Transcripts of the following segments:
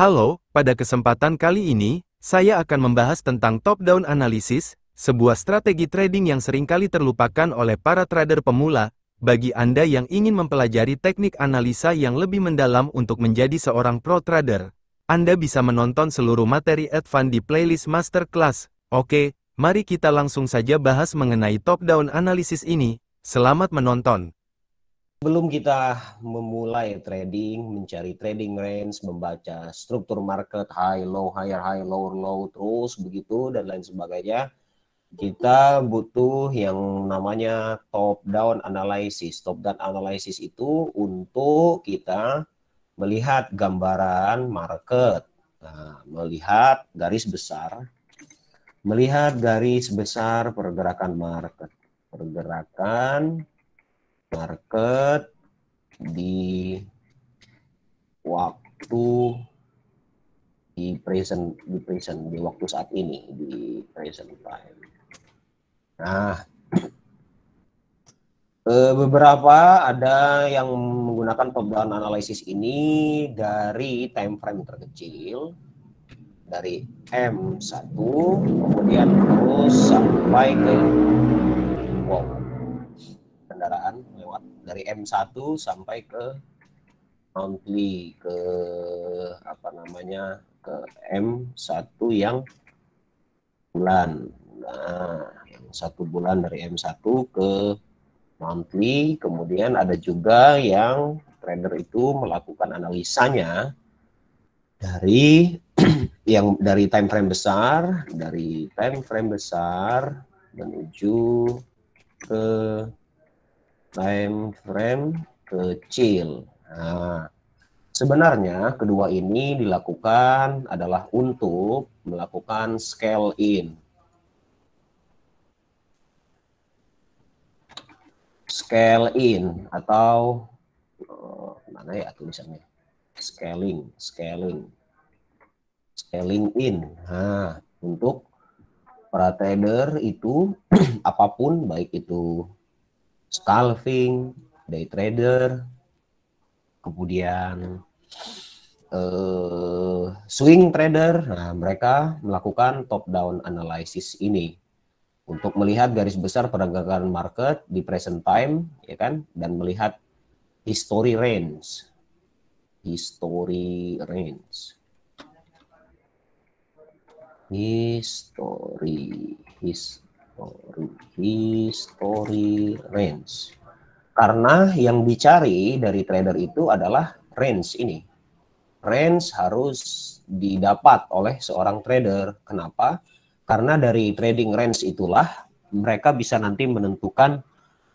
Halo, pada kesempatan kali ini, saya akan membahas tentang top-down analysis, sebuah strategi trading yang seringkali terlupakan oleh para trader pemula. Bagi Anda yang ingin mempelajari teknik analisa yang lebih mendalam untuk menjadi seorang pro trader, Anda bisa menonton seluruh materi advance di playlist masterclass. Oke, mari kita langsung saja bahas mengenai top-down analysis ini. Selamat menonton. Sebelum kita memulai trading, mencari trading range, membaca struktur market, high, low, higher, high, lower, low, terus begitu dan lain sebagainya, kita butuh yang namanya top down analysis. Top down analysis itu untuk kita melihat gambaran market, melihat garis besar pergerakan market. Market di waktu di waktu saat ini, di present time. Nah, beberapa ada yang menggunakan top down analysis ini dari time frame terkecil, dari M1 kemudian terus sampai ke kendaraan lewat dari M1 sampai ke monthly, ke ke M1 yang bulan. Nah, yang 1 bulan dari M1 ke monthly. Kemudian ada juga yang trader itu melakukan analisanya dari yang dari time frame besar menuju ke time frame kecil. Nah, sebenarnya kedua ini dilakukan adalah untuk melakukan scale in. Scale in atau mana ya tulisannya? Scaling in. Nah, untuk para trader itu apapun, baik itu scalping, day trader, kemudian swing trader, nah mereka melakukan top down analysis ini untuk melihat garis besar pergerakan market di present time, ya kan, dan melihat history range. Karena yang dicari dari trader itu adalah range ini. Range harus didapat oleh seorang trader. Kenapa? Karena dari trading range itulah mereka bisa nanti menentukan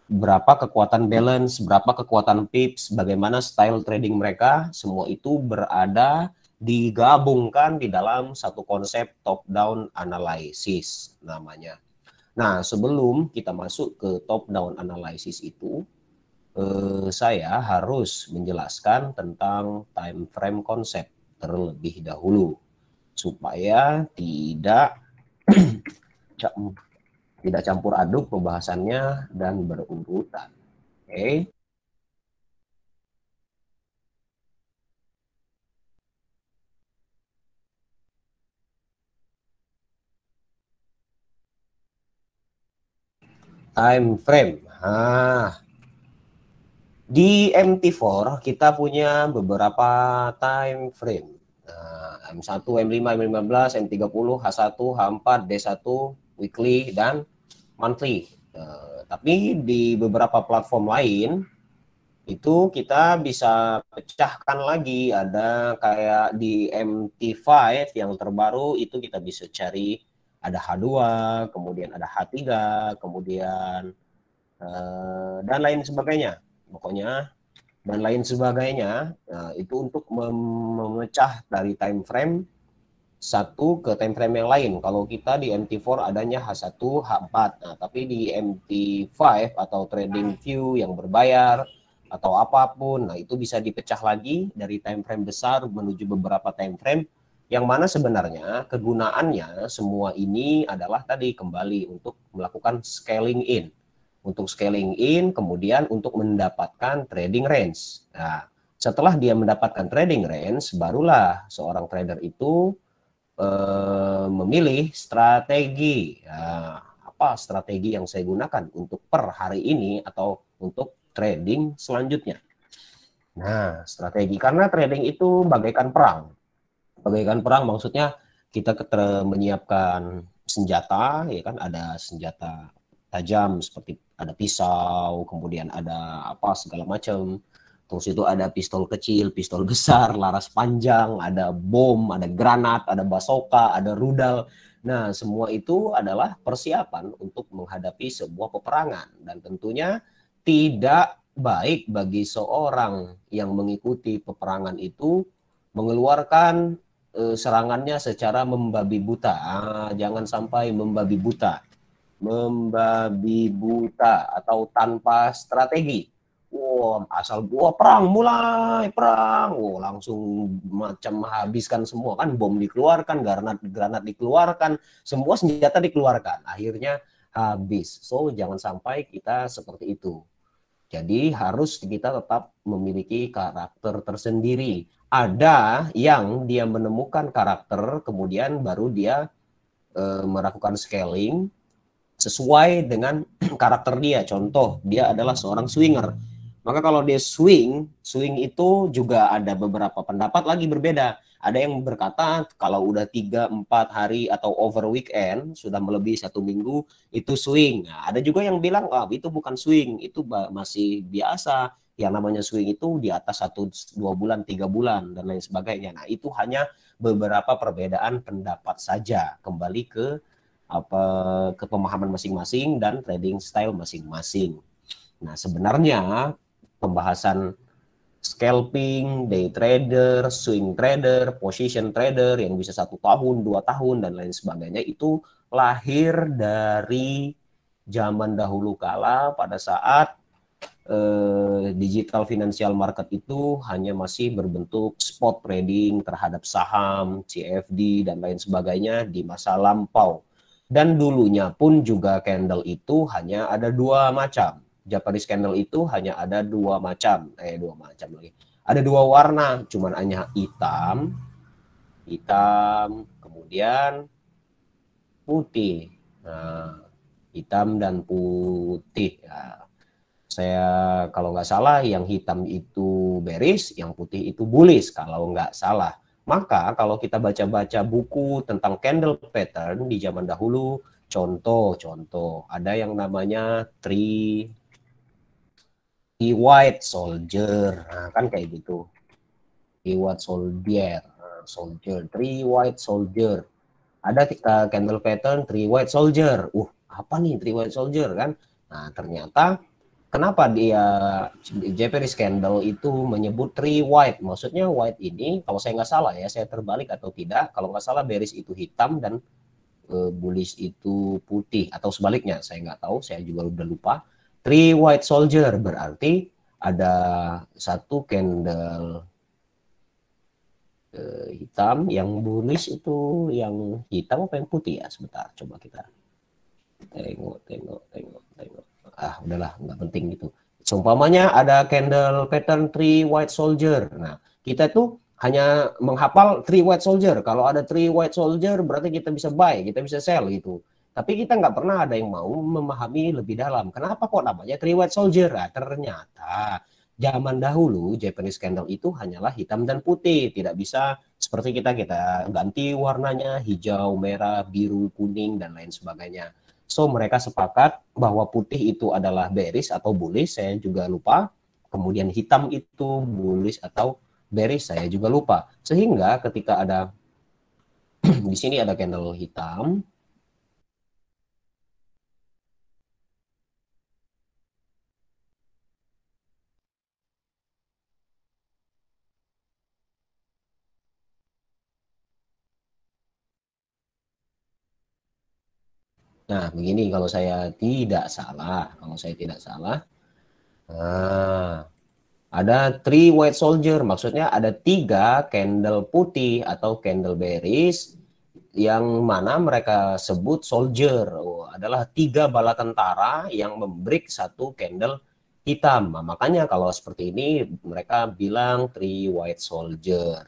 berapa kekuatan balance, berapa kekuatan pips, bagaimana style trading mereka, semua itu berada digabungkan di dalam satu konsep top down analysis namanya. Nah, sebelum kita masuk ke top down analysis itu, saya harus menjelaskan tentang time frame konsep terlebih dahulu supaya tidak campur aduk pembahasannya dan berurutan. Oke. Time frame. Di MT4 kita punya beberapa time frame. M1, M5, M15, M30, H1, H4, D1, weekly, dan monthly. Tapi di beberapa platform lain itu kita bisa pecahkan lagi, ada kayak di MT5 yang terbaru itu kita bisa cari ada H2, kemudian ada H3, kemudian dan lain sebagainya. Pokoknya dan lain sebagainya, itu untuk memecah dari time frame satu ke time frame yang lain. Kalau kita di MT4 adanya H1, H4. Nah, tapi di MT5 atau trading view yang berbayar atau apapun, nah itu bisa dipecah lagi dari time frame besar menuju beberapa time frame yang mana sebenarnya kegunaannya semua ini adalah tadi kembali untuk melakukan scaling in. Untuk scaling in, kemudian untuk mendapatkan trading range. Nah, Setelah dia mendapatkan trading range, barulah seorang trader itu memilih strategi. Nah, apa strategi yang saya gunakan untuk per hari ini atau untuk trading selanjutnya? Nah, strategi karena trading itu bagaikan perang. Bagaikan perang maksudnya kita menyiapkan senjata, ya kan, ada senjata tajam seperti ada pisau, kemudian ada apa segala macam. Terus itu ada pistol kecil, pistol besar, laras panjang, ada bom, ada granat, ada basoka, ada rudal. Nah, semua itu adalah persiapan untuk menghadapi sebuah peperangan. Dan tentunya tidak baik bagi seorang yang mengikuti peperangan itu mengeluarkan serangannya secara membabi buta. Jangan sampai membabi buta. Membabi buta atau tanpa strategi. Wah, asal gua perang, mulai perang. Wah, langsung macam habiskan semua kan, bom dikeluarkan, granat dikeluarkan, semua senjata dikeluarkan. Akhirnya habis. So, jangan sampai kita seperti itu. Jadi harus kita tetap memiliki karakter tersendiri. Ada yang dia menemukan karakter, kemudian baru dia melakukan scaling sesuai dengan karakter dia. Contoh, dia adalah seorang swinger. Maka kalau dia swing itu juga ada beberapa pendapat lagi berbeda. Ada yang berkata kalau udah 3-4 hari atau over weekend, sudah melebihi 1 minggu, itu swing. Nah, ada juga yang bilang, oh, itu bukan swing, itu masih biasa. Yang namanya swing itu di atas 1-2 bulan, 3 bulan, dan lain sebagainya. Nah, itu hanya beberapa perbedaan pendapat saja. Kembali ke pemahaman masing-masing dan trading style masing-masing. Nah, sebenarnya pembahasan scalping, day trader, swing trader, position trader yang bisa 1 tahun, 2 tahun, dan lain sebagainya itu lahir dari zaman dahulu kala pada saat digital financial market itu hanya masih berbentuk spot trading terhadap saham, CFD, dan lain sebagainya di masa lampau. Dan dulunya pun juga candle itu hanya ada 2 macam. Japanese candle itu hanya ada 2 macam. 2 macam lagi. Ada 2 warna, cuman hanya hitam, kemudian putih. Nah, hitam dan putih. Ya. Saya kalau nggak salah yang hitam itu bearish, yang putih itu bullish kalau nggak salah. Maka kalau kita baca-baca buku tentang candle pattern di zaman dahulu, contoh ada yang namanya three white soldier, nah, kan kayak gitu. Three white soldier, three white soldier. Ada candle pattern three white soldier. Apa nih three white soldier kan? Nah, ternyata kenapa dia Japanese candle itu menyebut three white? Maksudnya white ini, kalau saya nggak salah ya, saya terbalik atau tidak, kalau nggak salah bearish itu hitam dan bullish itu putih, atau sebaliknya, saya nggak tahu, saya juga udah lupa. Three white soldier berarti ada 1 candle hitam, yang bullish itu yang hitam apa yang putih ya? Sebentar, coba kita tengok. Udahlah, nggak penting gitu. Seumpamanya ada candle pattern three white soldier. Nah, kita tuh hanya menghafal three white soldier. Kalau ada three white soldier berarti kita bisa buy, kita bisa sell gitu. Tapi kita nggak pernah ada yang mau memahami lebih dalam. Kenapa kok namanya three white soldier? Nah, ternyata zaman dahulu Japanese candle itu hanyalah hitam dan putih. Tidak bisa seperti kita ganti warnanya hijau, merah, biru, kuning, dan lain sebagainya. So, mereka sepakat bahwa putih itu adalah bearish atau bullish, saya juga lupa. Kemudian hitam itu bullish atau bearish, saya juga lupa. Sehingga ketika ada di sini ada candle hitam, nah begini kalau saya tidak salah, nah, ada three white soldier, maksudnya ada 3 candle putih atau candle bearish yang mana mereka sebut soldier, adalah 3 bala tentara yang membreak 1 candle hitam. Nah, makanya kalau seperti ini mereka bilang three white soldier.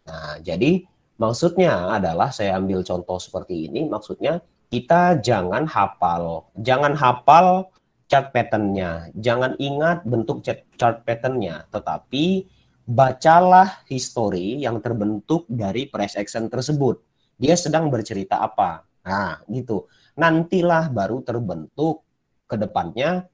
Nah, jadi maksudnya adalah saya ambil contoh seperti ini, maksudnya kita jangan hafal chart patternnya, jangan ingat bentuk chart patternnya, tetapi bacalah history yang terbentuk dari price action tersebut. Dia sedang bercerita apa? Nah, gitu. Nantilah baru terbentuk ke depannya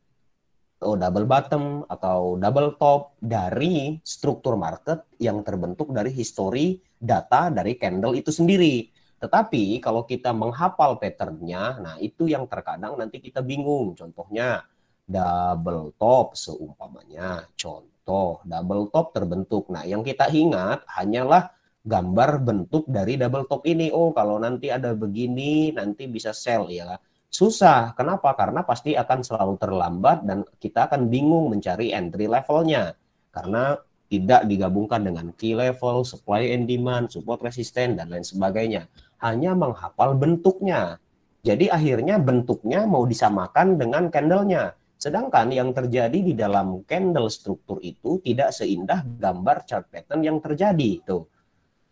double bottom atau double top dari struktur market yang terbentuk dari history data dari candle itu sendiri. Tetapi kalau kita menghafal patternnya, nah itu yang terkadang nanti kita bingung. Contohnya double top seumpamanya. Contoh double top terbentuk. Nah yang kita ingat hanyalah gambar bentuk dari double top ini. Oh kalau nanti ada begini nanti bisa sell ya. Susah. Kenapa? Karena pasti akan selalu terlambat dan kita akan bingung mencari entry levelnya. Karena tidak digabungkan dengan key level, supply and demand, support resisten, dan lain sebagainya. Hanya menghafal bentuknya. Jadi akhirnya bentuknya mau disamakan dengan candlenya. Sedangkan yang terjadi di dalam candle struktur itu tidak seindah gambar chart pattern yang terjadi. Tuh.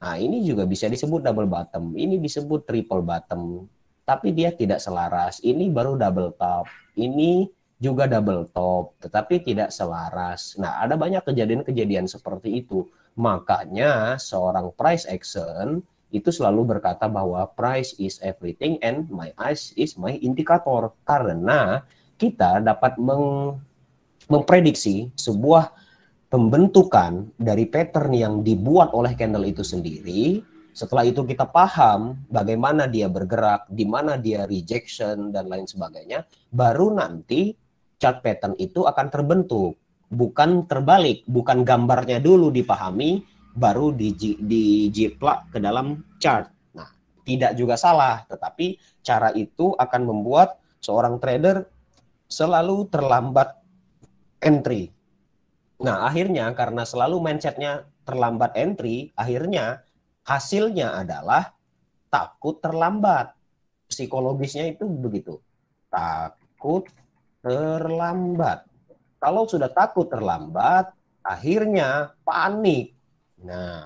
Nah ini juga bisa disebut double bottom, ini disebut triple bottom tapi dia tidak selaras. Ini baru double top, ini juga double top, tetapi tidak selaras. Nah, ada banyak kejadian-kejadian seperti itu. Makanya seorang price action itu selalu berkata bahwa price is everything and my eyes is my indicator. Karena kita dapat memprediksi sebuah pembentukan dari pattern yang dibuat oleh candle itu sendiri. Setelah itu kita paham bagaimana dia bergerak, di mana dia rejection dan lain sebagainya, baru nanti chart pattern itu akan terbentuk. Bukan terbalik, bukan gambarnya dulu dipahami, baru dijiplak ke dalam chart. Nah, tidak juga salah, tetapi cara itu akan membuat seorang trader selalu terlambat entry. Nah, akhirnya karena selalu mindsetnya terlambat entry, akhirnya hasilnya adalah takut terlambat. Psikologisnya itu begitu. Takut terlambat. Kalau sudah takut terlambat, akhirnya panik. Nah,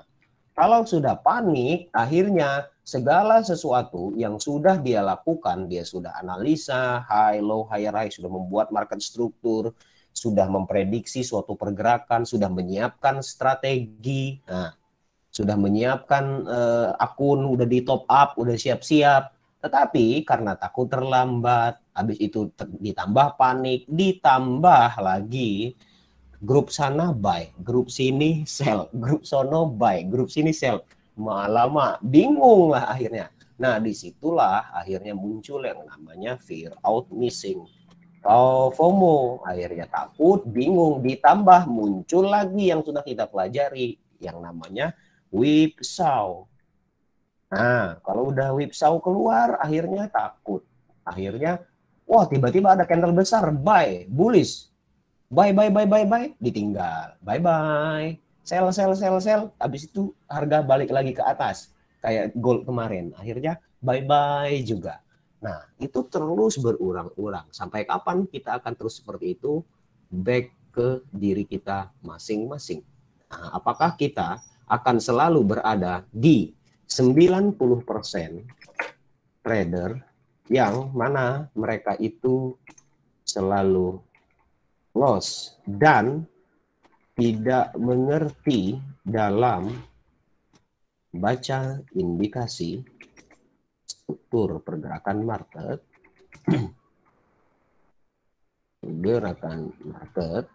kalau sudah panik, akhirnya segala sesuatu yang sudah dia lakukan, dia sudah analisa, high, low, higher, high, sudah membuat market struktur, sudah memprediksi suatu pergerakan, sudah menyiapkan strategi. Nah, sudah menyiapkan akun, udah di top up, udah siap-siap. Tetapi karena takut terlambat, habis itu ditambah panik, ditambah lagi grup sana buy, grup sini sell, grup sono buy, grup sini sell. Lama bingung lah akhirnya. Nah disitulah akhirnya muncul yang namanya fear out missing. FOMO, akhirnya takut, bingung, ditambah muncul lagi yang sudah kita pelajari, yang namanya whipsaw. Nah, kalau udah whipsaw keluar, akhirnya takut. Akhirnya, wah tiba-tiba ada candle besar, buy, bullish. Buy, ditinggal. Bye. Sell. Habis itu harga balik lagi ke atas. Kayak gold kemarin. Akhirnya bye juga. Nah, itu terus berulang-ulang. Sampai kapan kita akan terus seperti itu? Back ke diri kita masing-masing. Nah, apakah kita akan selalu berada di 90% trader yang mana mereka itu selalu loss dan tidak mengerti dalam baca indikasi struktur pergerakan market, gerakan market,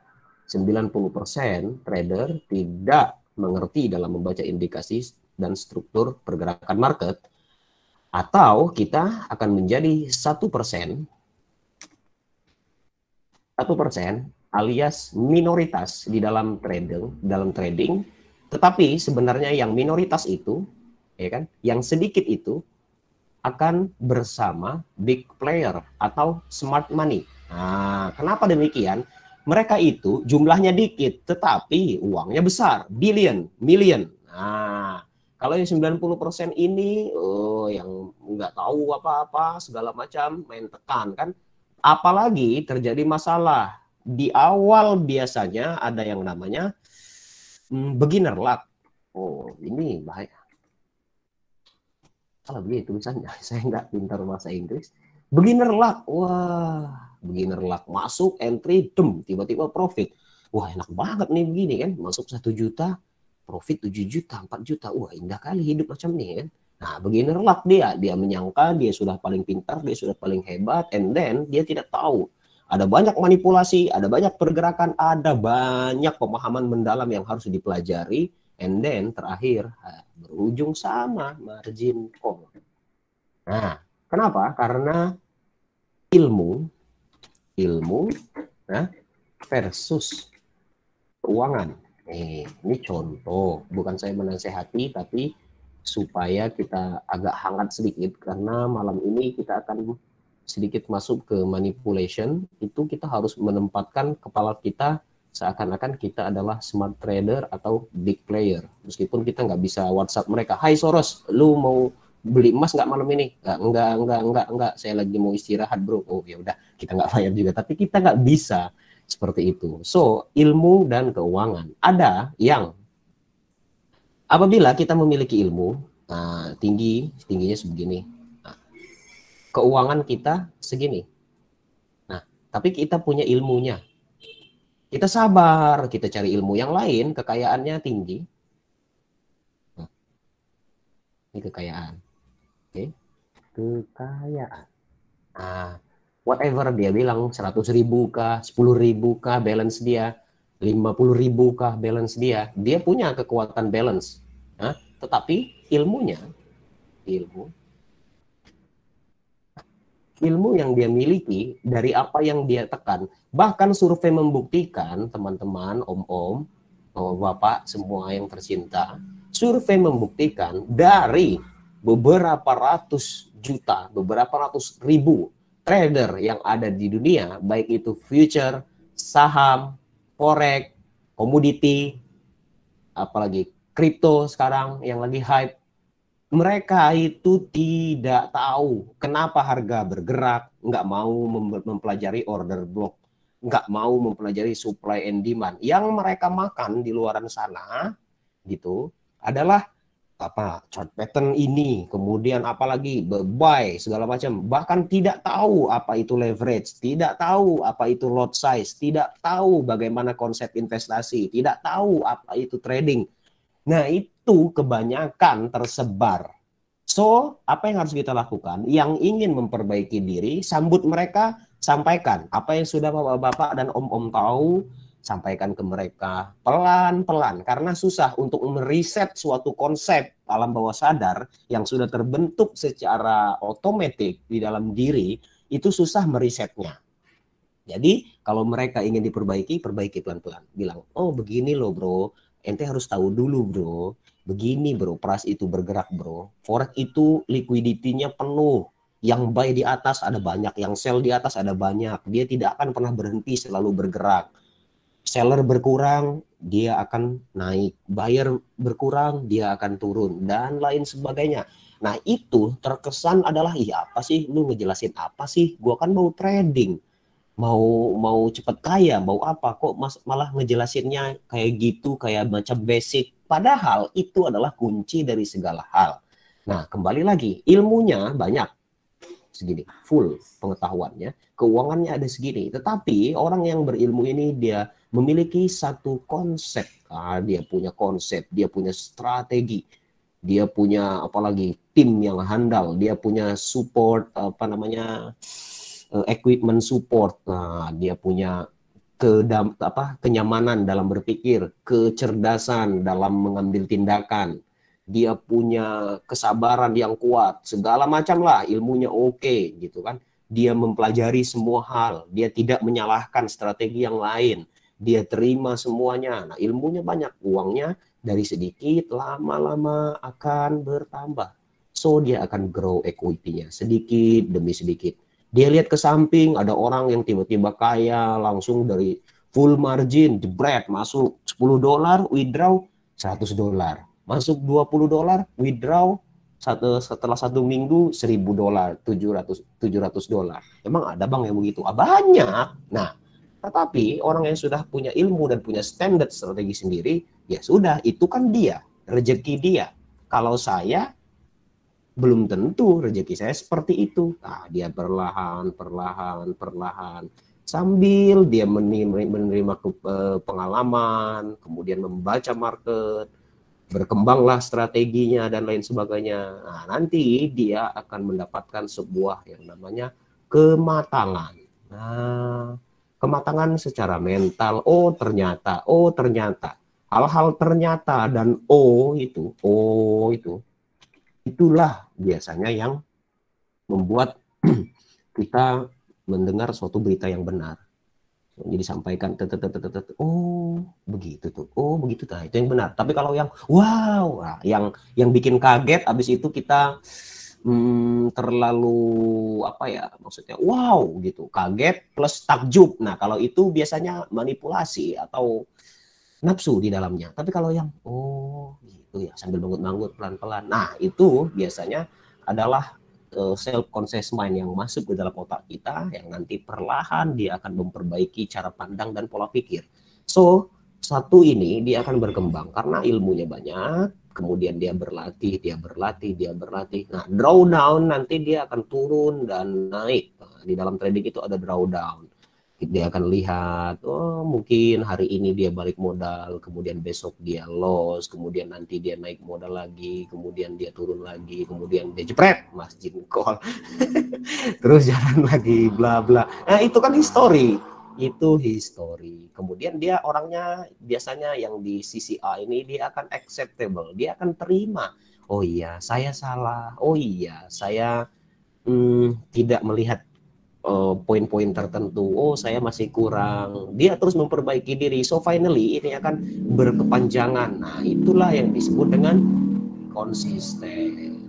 90% trader tidak mengerti dalam membaca indikasi dan struktur pergerakan market, atau kita akan menjadi 1% alias minoritas di dalam trading, tetapi sebenarnya yang minoritas itu, ya kan, yang sedikit itu akan bersama big player atau smart money. Nah, kenapa demikian? Mereka itu jumlahnya dikit, tetapi uangnya besar, billion, million. Nah, kalau yang 90% ini, yang nggak tahu apa-apa, segala macam, main tekan kan. Apalagi terjadi masalah, di awal biasanya ada yang namanya beginner luck. Oh, ini bahaya. Salah begini tulisannya. Saya nggak pintar bahasa Inggris. Beginner luck. Wah, beginner luck. Masuk, entry, tiba-tiba profit. Wah, enak banget nih begini kan. Masuk 1 juta, profit 7 juta, 4 juta. Wah, indah kali hidup macam ini kan. Nah, beginner luck dia. Dia menyangka dia sudah paling pintar, dia sudah paling hebat, and then dia tidak tahu. Ada banyak manipulasi, ada banyak pergerakan, ada banyak pemahaman mendalam yang harus dipelajari, and then terakhir berujung sama margin call. Nah, kenapa? Karena ilmu nah, versus keuangan. Ini contoh, bukan saya menasehati, tapi supaya kita agak hangat sedikit, karena malam ini kita akan sedikit masuk ke manipulation. Itu kita harus menempatkan kepala kita seakan-akan kita adalah smart trader atau big player. Meskipun kita nggak bisa WhatsApp mereka, "Hai Soros, lu mau beli emas nggak malam ini?" Enggak, saya lagi mau istirahat bro. Oh ya udah, kita nggak bayar juga. Tapi kita nggak bisa seperti itu. So, ilmu dan keuangan. Ada yang apabila kita memiliki ilmu, tingginya sebegini, keuangan kita segini. Nah, tapi kita punya ilmunya. Kita sabar, kita cari ilmu yang lain, kekayaannya tinggi. Ini kekayaan. Oke. Kekayaan. Whatever dia bilang, 100.000 kah, 10.000 kah balance dia, 50.000 kah balance dia. Dia punya kekuatan balance. Tetapi ilmu yang dia miliki dari apa yang dia tekan. Bahkan survei membuktikan, teman-teman, om-om, bapak, semua yang tercinta, survei membuktikan dari beberapa ratus juta, beberapa ratus ribu trader yang ada di dunia, baik itu future, saham, forex, komoditi, apalagi kripto sekarang yang lagi hype, mereka itu tidak tahu kenapa harga bergerak, nggak mau mempelajari order block, nggak mau mempelajari supply and demand. Yang mereka makan di luaran sana gitu adalah chart pattern ini, kemudian apalagi buy segala macam, bahkan tidak tahu apa itu leverage, tidak tahu apa itu lot size, tidak tahu bagaimana konsep investasi, tidak tahu apa itu trading. Nah, itu kebanyakan tersebar. So, apa yang harus kita lakukan? Yang ingin memperbaiki diri, sambut mereka, sampaikan. Apa yang sudah bapak-bapak dan om-om tahu, sampaikan ke mereka pelan-pelan. Karena susah untuk meriset suatu konsep alam bawah sadar yang sudah terbentuk secara otomatis di dalam diri, itu susah merisetnya. Jadi, kalau mereka ingin diperbaiki, perbaiki pelan-pelan. Bilang, oh begini loh bro, ente harus tahu dulu bro, begini bro, price itu bergerak bro, forex itu liquidity-nya penuh, yang buy di atas ada banyak, yang sell di atas ada banyak, dia tidak akan pernah berhenti, selalu bergerak. Seller berkurang, dia akan naik, buyer berkurang, dia akan turun, dan lain sebagainya. Nah itu terkesan adalah, iya apa sih, lu ngejelasin apa sih, gua kan mau trading, mau cepat kaya, mau apa, kok malah ngejelasinnya kayak gitu, kayak macam basic. Padahal itu adalah kunci dari segala hal. Nah, kembali lagi, ilmunya banyak segini, full pengetahuannya, keuangannya ada segini. Tetapi orang yang berilmu ini dia memiliki satu konsep. Dia punya konsep, dia punya strategi, dia punya apalagi tim yang handal, dia punya support equipment support. Nah, dia punya kenyamanan dalam berpikir, kecerdasan dalam mengambil tindakan, dia punya kesabaran yang kuat, segala macam lah, ilmunya oke, gitu kan. Dia mempelajari semua hal, dia tidak menyalahkan strategi yang lain, dia terima semuanya. Nah, ilmunya banyak, uangnya dari sedikit lama-lama akan bertambah. So, dia akan grow equity-nya sedikit demi sedikit. Dia lihat ke samping, ada orang yang tiba-tiba kaya, langsung dari full margin, jebret, masuk $10, withdraw $100. Masuk $20, withdraw setelah 1 minggu $1.000, $700. Emang ada bang yang begitu? Banyak. Nah, Tetapi orang yang sudah punya ilmu dan punya standar strategi sendiri, ya sudah, itu kan dia, rezeki dia. Kalau saya belum tentu rezeki saya seperti itu. Nah, dia perlahan, perlahan, perlahan, sambil dia menerima pengalaman, kemudian membaca market, berkembanglah strateginya dan lain sebagainya. Nah, nanti dia akan mendapatkan sebuah yang namanya kematangan. Nah, kematangan secara mental. Oh ternyata hal-hal ternyata dan itulah biasanya yang membuat kita mendengar suatu berita yang benar. Jadi sampaikan, oh begitu tuh, oh begitu tuh, itu yang benar. Tapi kalau yang wow, nah, yang bikin kaget, abis itu kita terlalu apa ya, maksudnya wow gitu, kaget plus takjub. Nah kalau itu biasanya manipulasi atau nafsu di dalamnya. Tapi kalau yang oh gitu ya, sambil bangun-bangun pelan-pelan, nah itu biasanya adalah self conscious mind yang masuk ke dalam otak kita, yang nanti perlahan dia akan memperbaiki cara pandang dan pola pikir. So satu ini dia akan berkembang karena ilmunya banyak, kemudian dia berlatih, dia berlatih, dia berlatih. Nah drawdown nanti dia akan turun dan naik. Nah, di dalam trading itu ada drawdown. Dia akan lihat, oh mungkin hari ini dia balik modal, kemudian besok dia loss, kemudian nanti dia naik modal lagi, kemudian dia turun lagi, kemudian dia jepret margin call, terus jalan lagi, bla bla. Nah itu kan history, itu history. Kemudian dia orangnya biasanya yang di sisi A ini dia akan acceptable, dia akan terima. Oh iya, saya salah. Oh iya, saya tidak melihat poin-poin tertentu. Oh saya masih kurang, dia terus memperbaiki diri. So finally ini akan berkepanjangan. Nah itulah yang disebut dengan konsisten.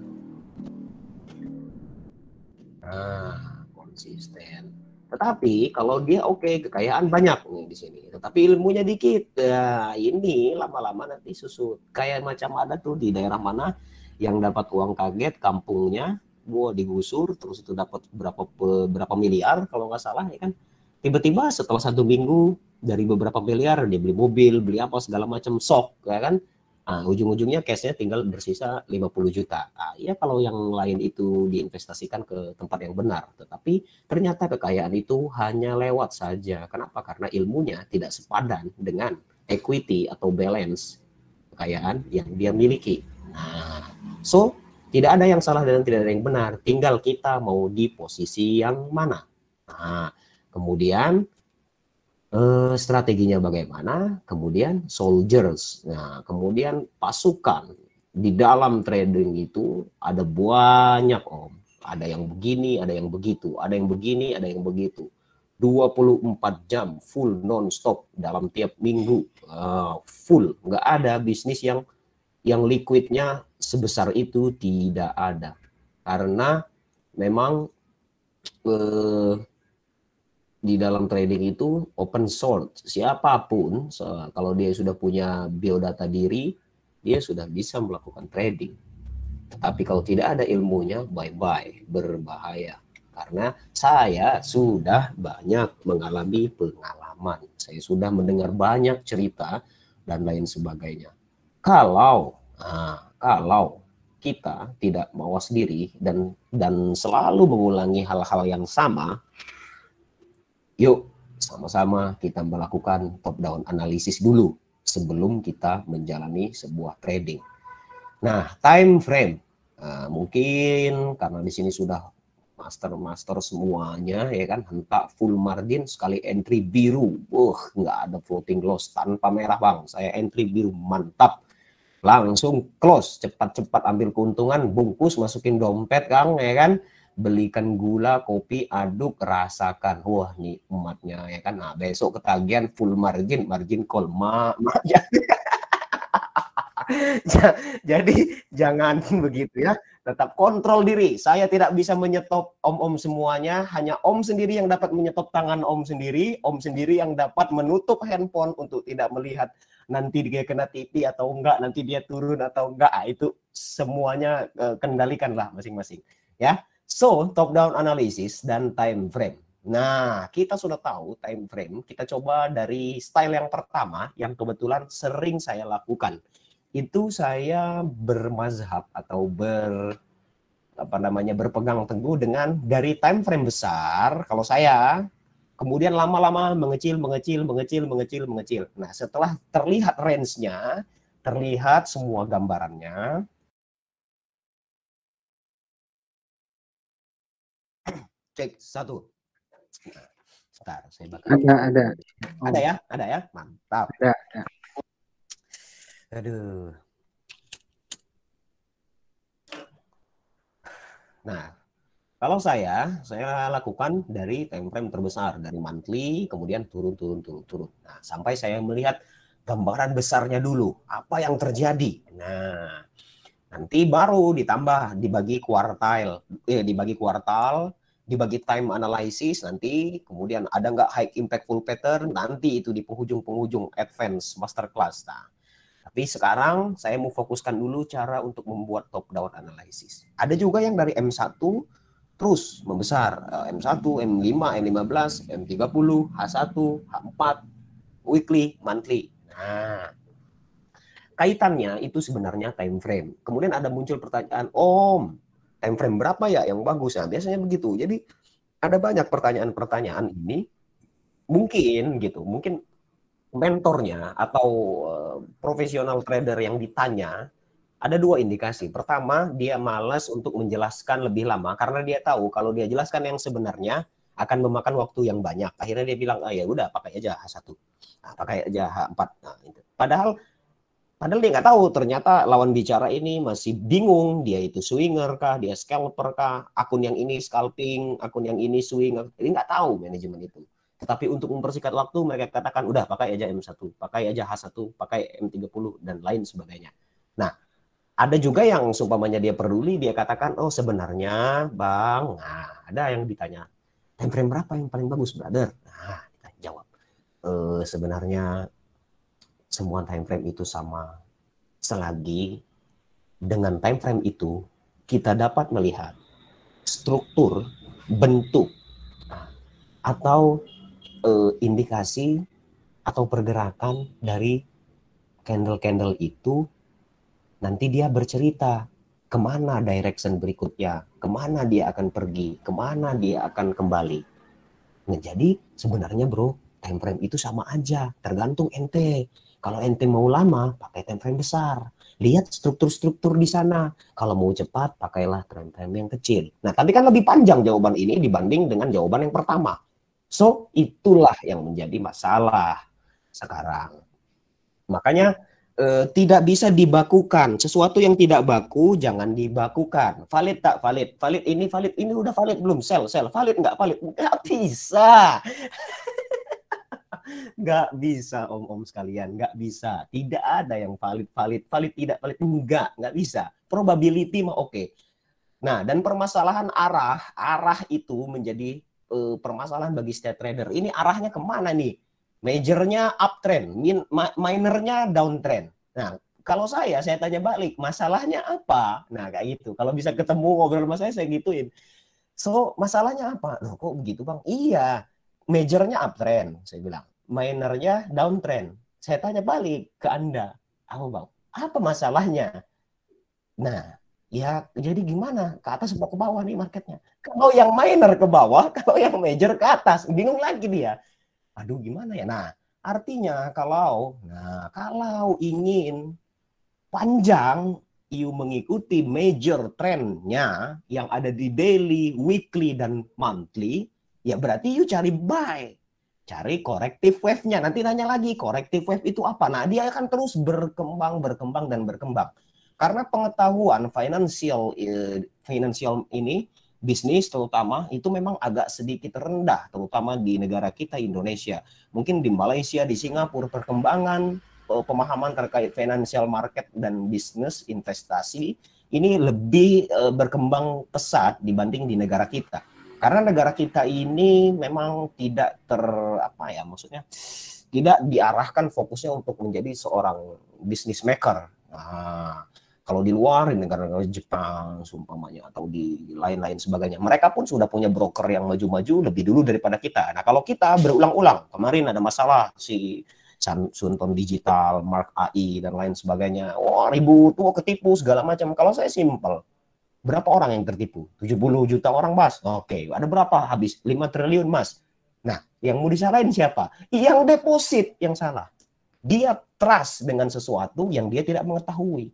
Nah konsisten. Tetapi kalau dia kekayaan banyak nih di sini, tetapi ilmunya dikit, ya ini lama-lama nanti susut. Kayak macam ada tuh di daerah mana yang dapat uang kaget, kampungnya digusur, terus itu dapat berapa miliar kalau nggak salah ya kan. Tiba-tiba setelah 1 minggu dari beberapa miliar dia beli mobil, beli apa segala macam, sok ya kan. Nah, ujung-ujungnya cashnya tinggal bersisa 50 juta. Nah, ya kalau yang lain itu diinvestasikan ke tempat yang benar, tetapi ternyata kekayaan itu hanya lewat saja. Kenapa? Karena ilmunya tidak sepadan dengan equity atau balance kekayaan yang dia miliki. Nah, so tidak ada yang salah dan tidak ada yang benar, tinggal kita mau di posisi yang mana. Nah, kemudian strateginya bagaimana, kemudian soldiers, nah kemudian pasukan. Di dalam trading itu ada banyak om, ada yang begini, ada yang begitu, ada yang begini, ada yang begitu. 24 jam full non-stop dalam tiap minggu, full, nggak ada bisnis yang liquidnya sebesar itu, tidak ada. Karena memang di dalam trading itu open source, siapapun kalau dia sudah punya biodata diri, dia sudah bisa melakukan trading. Tetapi kalau tidak ada ilmunya, bye-bye, berbahaya. Karena saya sudah banyak mengalami pengalaman, saya sudah mendengar banyak cerita dan lain sebagainya. Kalau kita tidak mawas diri dan selalu mengulangi hal-hal yang sama, yuk sama-sama kita melakukan top down analisis dulu sebelum kita menjalani sebuah trading. Nah, time frame. Nah, mungkin karena di sini sudah master semuanya ya kan, hentak full margin sekali entry biru. Nggak ada floating loss tanpa merah bang. Saya entry biru mantap. Langsung close, cepat-cepat ambil keuntungan, bungkus masukin dompet Kang ya kan. Belikan gula, kopi, aduk, rasakan. Wah, nikmatnya ya kan. Nah, besok ketagihan full margin call. Jadi jangan begitu ya. Tetap kontrol diri. Saya tidak bisa menyetop om-om semuanya. Hanya om sendiri yang dapat menyetop tangan om sendiri. Om sendiri yang dapat menutup handphone untuk tidak melihat nanti dia kena TV atau enggak, nanti dia turun atau enggak. Itu semuanya kendalikanlah masing-masing. Ya. So, top down analysis dan time frame. Nah, kita sudah tahu time frame, kita coba dari style yang pertama yang kebetulan sering saya lakukan. Itu saya bermazhab atau berpegang teguh dengan dari time frame besar kalau saya, kemudian lama-lama mengecil, mengecil, mengecil, mengecil, mengecil. Nah, setelah terlihat range-nya, terlihat semua gambarannya, cek satu. Nah, sebentar, saya bakal. Ada. Oh. Ada ya, mantap. Ada. Aduh. Nah, kalau saya lakukan dari time frame terbesar, dari monthly, kemudian turun. Nah, sampai saya melihat gambaran besarnya dulu, apa yang terjadi. Nah, nanti baru ditambah, dibagi kuartal, dibagi time analysis, nanti kemudian ada nggak high impactful pattern, nanti itu di penghujung advance masterclass. Nah, tapi sekarang saya mau fokuskan dulu cara untuk membuat top down analysis. Ada juga yang dari M1 terus membesar, M1, M5, M15, M30, H1, H4, weekly, monthly. Nah, kaitannya itu sebenarnya time frame. Kemudian ada muncul pertanyaan, Om, time frame berapa ya yang bagus? Nah, biasanya begitu. Jadi ada banyak pertanyaan-pertanyaan ini, mungkin mentornya atau profesional trader yang ditanya, ada dua indikasi. Pertama, dia malas untuk menjelaskan lebih lama karena dia tahu kalau dia jelaskan yang sebenarnya akan memakan waktu yang banyak. Akhirnya dia bilang, ya udah pakai aja H1, pakai aja H4. Nah, itu. Padahal dia nggak tahu ternyata lawan bicara ini masih bingung, dia itu swinger kah, dia scalper kah, akun yang ini scalping, akun yang ini swing, jadi nggak tahu manajemen itu. Tetapi untuk mempersingkat waktu mereka katakan udah pakai aja M1, pakai aja H1, pakai M30 dan lain sebagainya. Nah, ada juga yang seumpamanya dia peduli, dia katakan, oh sebenarnya Bang, nah ada yang ditanya, time frame berapa yang paling bagus, brother? Nah, kita jawab, sebenarnya semua time frame itu sama, selagi dengan time frame itu kita dapat melihat struktur, bentuk, atau indikasi atau pergerakan dari candle-candle itu, nanti dia bercerita kemana direction berikutnya, kemana dia akan pergi, kemana dia akan kembali. Nah, jadi sebenarnya bro, time frame itu sama aja, tergantung ente. Kalau ente mau lama, pakai time frame besar. Lihat struktur-struktur di sana. Kalau mau cepat, pakailah time frame yang kecil. Nah, tapi kan lebih panjang jawaban ini dibanding dengan jawaban yang pertama. So, itulah yang menjadi masalah sekarang. Makanya tidak bisa dibakukan. Sesuatu yang tidak baku jangan dibakukan. Valid tak valid? Valid ini udah valid belum? Sell. Valid nggak valid? Nggak bisa. Nggak bisa om-om sekalian. Nggak bisa. Tidak ada yang valid tidak valid. Nggak bisa. Probability mah oke. Nah, dan permasalahan arah itu menjadi permasalahan bagi state trader. Ini arahnya kemana nih? Majornya uptrend, minornya downtrend. Nah, kalau saya tanya balik, masalahnya apa? Nah, kayak gitu. Kalau bisa ketemu ngobrol sama saya gituin. So, masalahnya apa? Loh, kok begitu bang? Iya, majornya uptrend, saya bilang. Minornya downtrend. Saya tanya balik ke Anda. Apa bang? Apa masalahnya? Nah, ya jadi gimana? Ke atas atau ke bawah nih marketnya? Kalau yang minor ke bawah, kalau yang major ke atas. Bingung lagi dia. Aduh gimana ya? Nah, artinya kalau ingin panjang, you mengikuti major trendnya yang ada di daily, weekly, dan monthly, ya berarti you cari buy. Cari corrective wave-nya. Nanti nanya lagi, corrective wave itu apa? Nah, dia akan terus berkembang. Karena pengetahuan financial ini, bisnis terutama, itu memang agak sedikit rendah, terutama di negara kita Indonesia. Mungkin di Malaysia, di Singapura, perkembangan pemahaman terkait financial market dan bisnis investasi ini lebih berkembang pesat dibanding di negara kita. Karena negara kita ini memang tidak tidak diarahkan fokusnya untuk menjadi seorang business maker. Nah, Kalau di luar, di negara-negara Jepang, sumpamanya, atau di lain-lain sebagainya, mereka pun sudah punya broker yang maju-maju lebih dulu daripada kita. Nah, kalau kita berulang-ulang, kemarin ada masalah si Sunton Digital, Mark AI, dan lain sebagainya. Wah, ribut, tuh ketipu, segala macam. Kalau saya simpel, berapa orang yang tertipu? 70 juta orang, Mas. Oke, ada berapa? Habis 5 triliun, Mas. Nah, yang mau disalahin siapa? Yang deposit yang salah. Dia trust dengan sesuatu yang dia tidak mengetahui.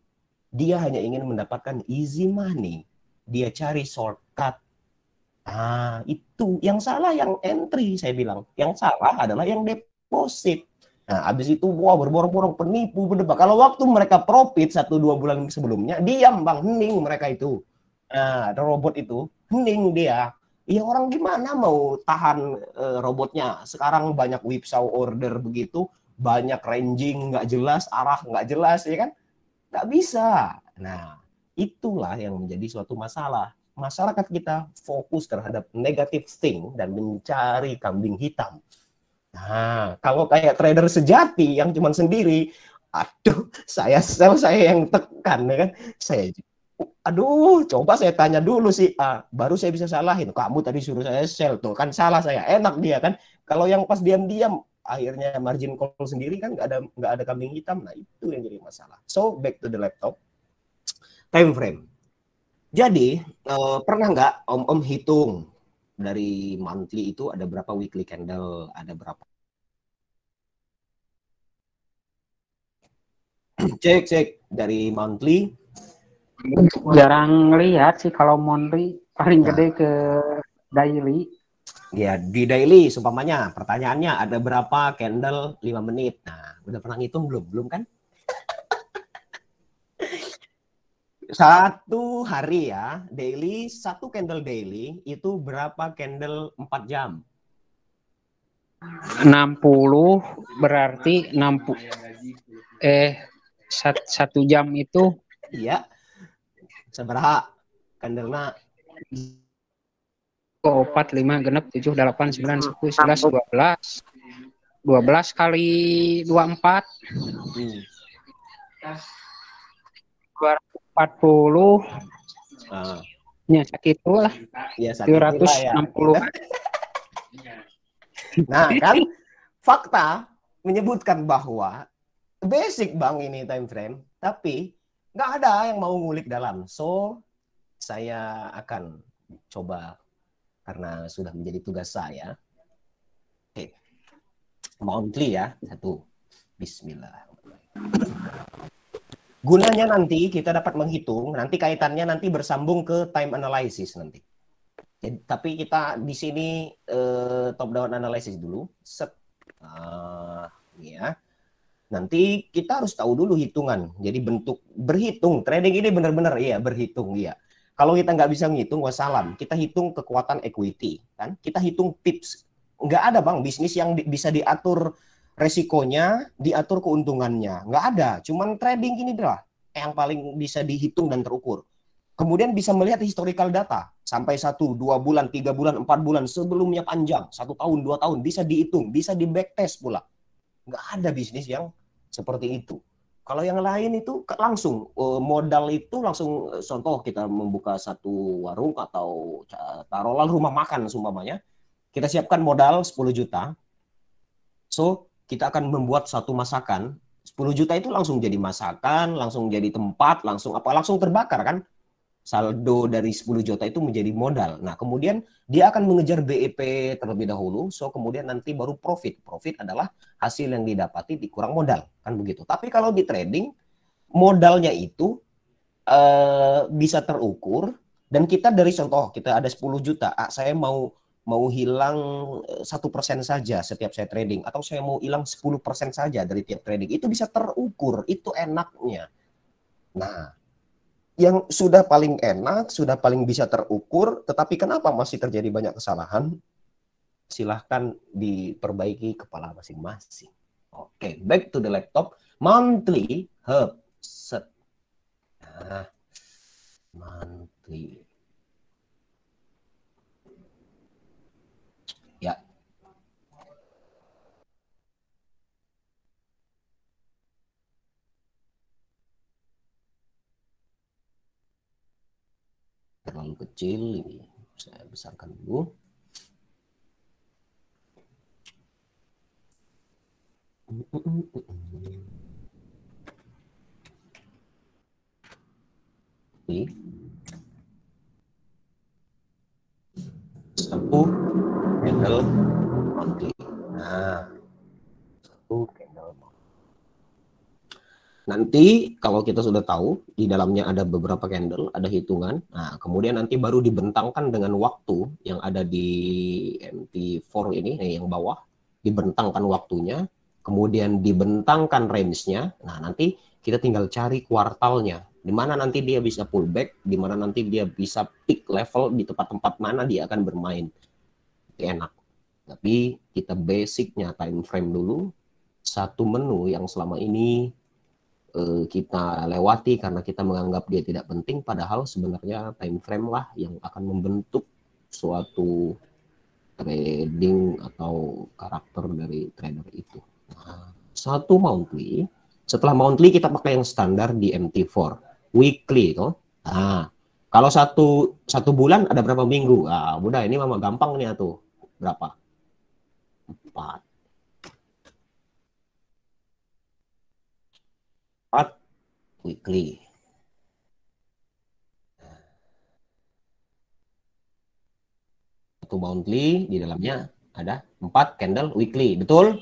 Dia hanya ingin mendapatkan easy money. Dia cari shortcut. Ah, itu yang salah yang entry, saya bilang. Yang salah adalah yang deposit. Nah, habis itu wah berborong-borong penipu, berdebak. Kalau waktu mereka profit 1-2 bulan sebelumnya, diam Bang, hening mereka itu. Nah, robot itu hening dia. Ya orang gimana mau tahan robotnya? Sekarang banyak whipsaw order begitu, banyak ranging nggak jelas, arah nggak jelas, ya kan? Nggak bisa. Nah, itulah yang menjadi suatu masalah. Masyarakat kita fokus terhadap negative thing dan mencari kambing hitam. Nah, kalau kayak trader sejati yang cuma sendiri, aduh, saya sell, saya yang tekan, ya kan? Saya, aduh, coba saya tanya dulu sih, baru saya bisa salahin. Kamu tadi suruh saya sell, tuh kan salah saya, enak dia kan. Kalau yang pas diam-diam, akhirnya margin call sendiri kan nggak ada kambing hitam. Nah, itu yang jadi masalah. So back to the laptop, time frame. Jadi pernah nggak Om hitung dari monthly itu ada berapa weekly candle, ada berapa? Cek dari monthly. Jarang lihat sih kalau monthly, paling Nah, gede ke daily. ya di daily, seumpamanya pertanyaannya ada berapa candle 5 menit. Nah, udah pernah ngitung belum? Belum kan? Satu hari ya, daily, satu candle daily itu berapa candle 4 jam? 60 berarti 60 satu jam itu Iya, seberapa candlenya? 4, 5, genep, 7, 8, 9, 10, 11, 12. 12 kali 24 240 Nah, ya segitu lah, ya sakitulah ya. 760. Nah, kan fakta menyebutkan bahwa basic Bang ini time frame, tapi nggak ada yang mau ngulik dalam. So, saya akan coba karena sudah menjadi tugas saya. Oke, monthly ya, satu. Bismillah. Gunanya nanti kita dapat menghitung, nanti kaitannya nanti bersambung ke time analysis nanti. Jadi, tapi kita di sini top down analysis dulu. Set. Ya. Nanti kita harus tahu dulu hitungan. Jadi bentuk berhitung. Trading ini benar-benar ya berhitung ya. Kalau kita nggak bisa ngitung, wassalam. Kita hitung kekuatan equity, kan? Kita hitung pips. Nggak ada Bang bisnis yang bisa diatur resikonya, diatur keuntungannya. Nggak ada. Cuman trading ini adalah yang paling bisa dihitung dan terukur. Kemudian bisa melihat historical data sampai 1-2 bulan, 3 bulan, 4 bulan sebelumnya panjang, 1 tahun, 2 tahun bisa dihitung, bisa di backtest pula. Nggak ada bisnis yang seperti itu. Kalau yang lain itu langsung modal itu langsung, contoh kita membuka satu warung atau taruhlah rumah makan seumpamanya, kita siapkan modal 10 juta. So, kita akan membuat satu masakan, 10 juta itu langsung jadi masakan, langsung jadi tempat, langsung terbakar kan? Saldo dari 10 juta itu menjadi modal. Nah, kemudian dia akan mengejar BEP terlebih dahulu, so kemudian nanti baru profit. Profit adalah hasil yang didapati dikurang modal, kan begitu. Tapi kalau di trading, modalnya itu bisa terukur, dan kita dari contoh, kita ada 10 juta, saya mau hilang 1% saja setiap saya trading, atau saya mau hilang 10% saja dari tiap trading, itu bisa terukur, itu enaknya. Nah, yang sudah paling enak, sudah paling bisa terukur, tetapi kenapa masih terjadi banyak kesalahan? Silahkan diperbaiki kepala masing-masing. Oke, back to the laptop. Monthly hub set. Nah, monthly. Ya. terlalu kecil, ini saya besarkan dulu. Ini satu candle monthly. Nah, satu candle monthly. Nanti kalau kita sudah tahu di dalamnya ada beberapa candle, ada hitungan. Nah, kemudian nanti baru dibentangkan dengan waktu yang ada di MT4 ini, yang bawah, dibentangkan waktunya, kemudian dibentangkan range-nya. Nah, nanti kita tinggal cari kuartalnya, di mana nanti dia bisa pullback, di mana nanti dia bisa peak level, di tempat-tempat mana dia akan bermain. Enak. Tapi kita basicnya time frame dulu. Satu menu yang selama ini kita lewati karena kita menganggap dia tidak penting, padahal sebenarnya time frame lah yang akan membentuk suatu trading atau karakter dari trader itu. Nah, satu monthly, setelah monthly kita pakai yang standar di MT4, weekly toh. Nah, kalau satu bulan ada berapa minggu? Ah, udah ini mama gampang nih tuh. Berapa? 4 weekly. Satu monthly, di dalamnya ada 4 candle weekly, betul?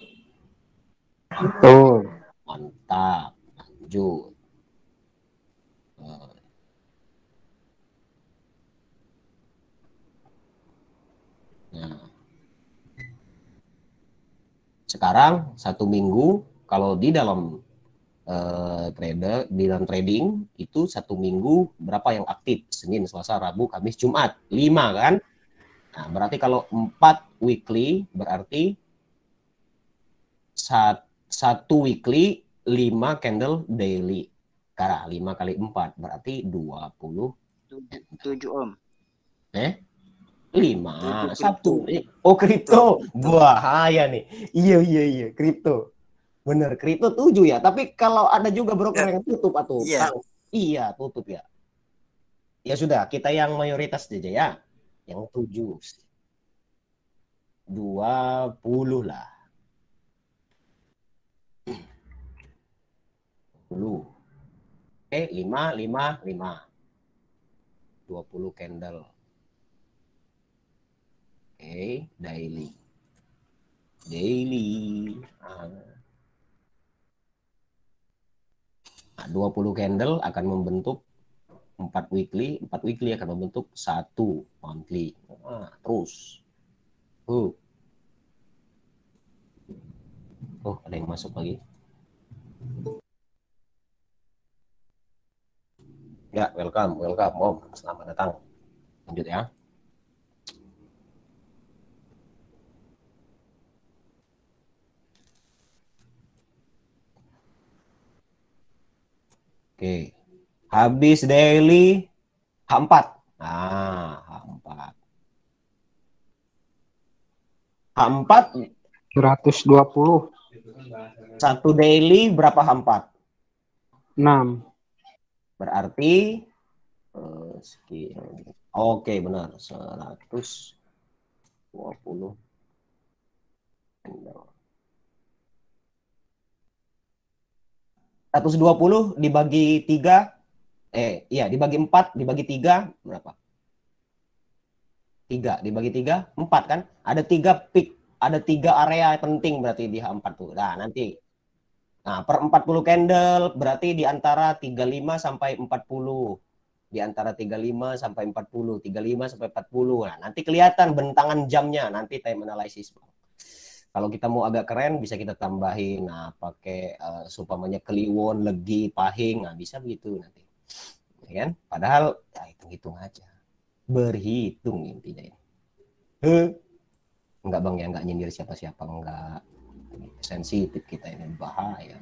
Betul. Mantap, lanjut. Nah, sekarang satu minggu, kalau di dalam di dalam trading itu satu minggu berapa yang aktif? Senin, Selasa, Rabu, Kamis, Jumat, 5 kan? Nah, berarti kalau 4 weekly berarti satu weekly 5 candle daily. Karena 5 kali 4 berarti 20. 7 Om. 5 Sabtu. Oh, kripto. Bahaya nih. Iya, kripto. Bener, kripto 7 ya. Tapi kalau ada juga broker yang tutup atau iya, tutup ya. Ya sudah, kita yang mayoritas aja ya. Yang 7. 20 lah. 10. 5. 20 candle. Daily. Nah, 20 candle akan membentuk 4 weekly akan membentuk 1 monthly. Nah, terus. Oh, ada yang masuk lagi. Ya, welcome Om. Selamat datang. Lanjut ya. Oke. Habis daily H4. Nah, H4. H4 120. Satu daily berapa H4? 6. Berarti oke, benar. 120. 120 dibagi 3, dibagi 4, dibagi 3, berapa? 3, dibagi 3, 4 kan? Ada 3 peak, ada 3 area penting berarti di H4 tuh. Nah, nanti. Nah, per 40 candle berarti di antara 35 sampai 40. Di antara 35 sampai 40, 35 sampai 40. Nah, nanti kelihatan bentangan jamnya, nanti time analysis. Kalau kita mau agak keren bisa kita tambahin, nah pakai supamanya kliwon, legi, pahing, nah bisa begitu nanti, ya kan? Padahal ya hitung-hitung aja, berhitung intinya ini. Enggak bang ya, enggak nyindir siapa-siapa, enggak, sensitif kita ini, bahaya,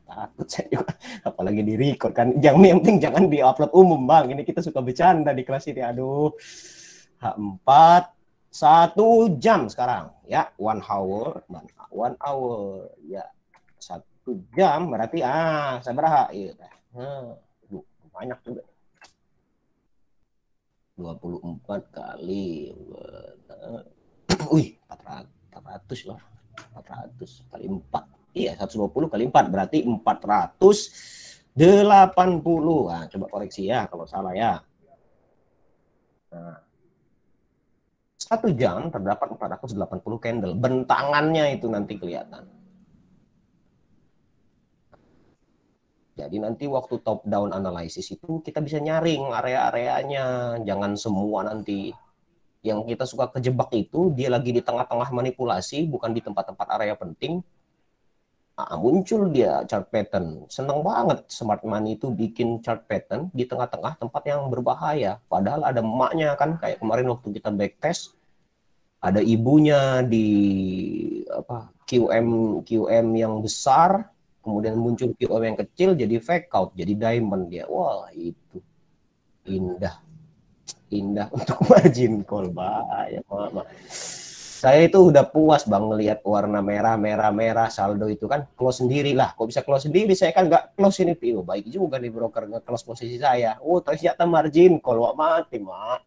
takut saya juga, apalagi di record kan, yang penting jangan di-upload umum bang, ini kita suka bercanda di kelas ini, aduh. H4 1 jam sekarang ya, 1 hour ya, 1 jam berarti sabaraha iya banyak juga. 24 kali wih 400 lah, 400 kali 4, iya 120 kali 4 berarti 480. Nah, coba koreksi ya kalau salah ya. Nah, 1 jam terdapat 480 candle, bentangannya itu nanti kelihatan. Jadi nanti waktu top down analysis itu kita bisa nyaring area-areanya, jangan semua nanti yang kita suka kejebak itu dia lagi di tengah-tengah manipulasi, bukan di tempat-tempat area penting. Nah, muncul dia chart pattern. Seneng banget smart money itu bikin chart pattern di tengah-tengah tempat yang berbahaya. Padahal ada emaknya kan, kayak kemarin waktu kita backtest, ada ibunya di apa QM yang besar, kemudian muncul QM yang kecil jadi fake out, jadi diamond dia. Wah, itu indah untuk margin call, bahaya mama. Saya itu udah puas bang ngelihat warna merah saldo itu kan close sendiri lah. Kok bisa close sendiri? Saya kan nggak close ini. Oh, baik juga nih broker nge-close posisi saya. Oh, ternyata margin call, wah mati mak.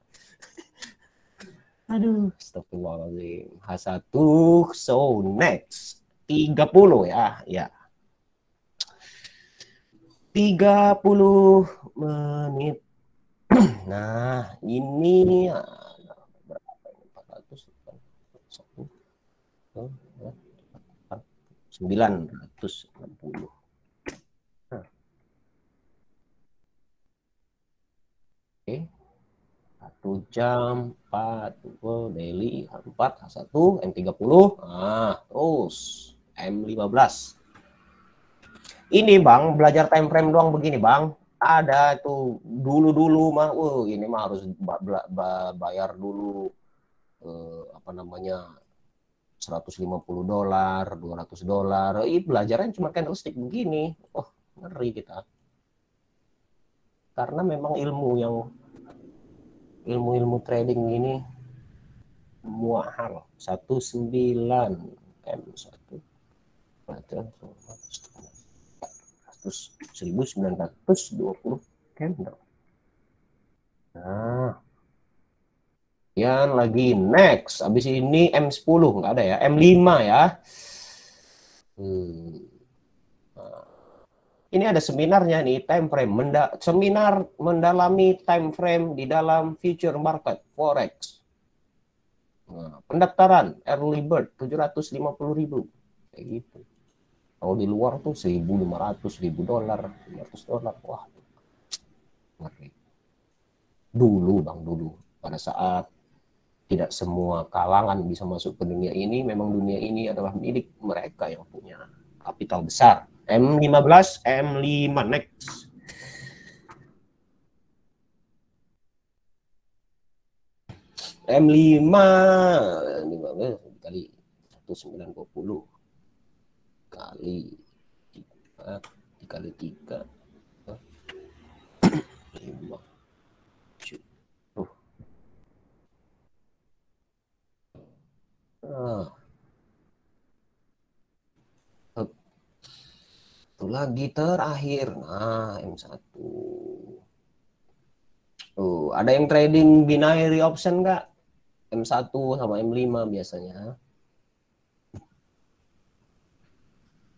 Aduh, astagfirullahaladzim. H1, so next 30 ya, ya. 30 menit. Nah, ini berapa ini? 400 960. Nah, oke. 1 jam 4 daily 4 H1 M30. Nah, terus M15. Ini Bang, belajar time frame doang begini Bang. Ada itu dulu mah, ini mah harus bayar dulu apa namanya $150, $200. Belajarnya cuma candlestick begini. Oh, ngeri kita. Karena memang ilmu trading ini mahal. 19 M1 1920 candle. Nah, yang lagi next. Habis ini M10 nggak ada ya. M5 ya. Nah, ini ada seminarnya nih, time frame. Seminar mendalami time frame di dalam future market forex. Nah, pendaftaran early bird 750.000 kayak gitu. Kalau di luar tuh 1.500, $1.000, $500. Wah, ngeri. Dulu Bang, dulu pada saat tidak semua kalangan bisa masuk ke dunia ini, memang dunia ini adalah milik mereka yang punya kapital besar. M15, M5 next. M5 15 kali 190 kali 3 dikali 3 5. Itu lagi terakhir. Nah, M1. Ada yang trading binary option nggak? M1 sama M5 biasanya.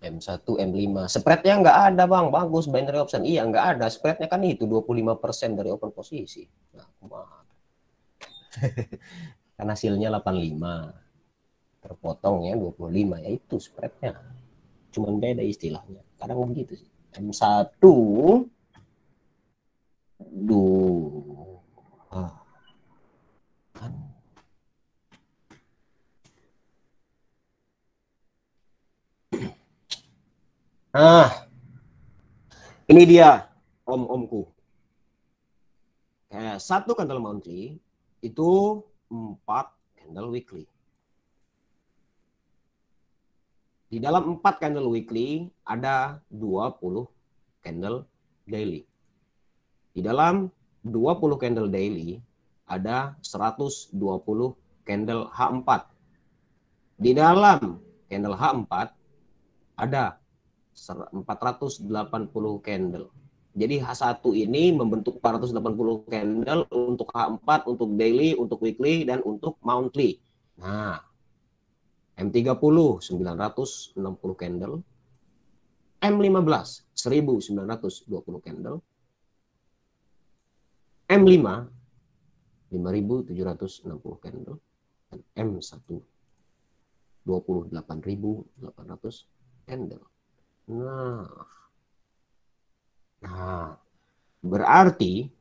M1, M5. Spreadnya nggak ada Bang, bagus binary option. Iya nggak ada, spreadnya kan itu 25% dari open posisi. Nah, kan hasilnya 85. Terpotong ya 25, ya itu spreadnya. Cuman beda istilahnya. Kadang begitu sih. M1 kan. Nah, ini dia omku. Satu candle monthly itu 4 candle weekly. Di dalam 4 candle weekly ada 20 candle daily. Di dalam 20 candle daily ada 120 candle H4. Di dalam candle H4 ada 480 candle. Jadi H1 ini membentuk 480 candle untuk H4, untuk daily, untuk weekly, dan untuk monthly. Nah, M30 960 candle, M15 1920 candle, M5 5760 candle, dan M1 28.800 candle. Nah, berarti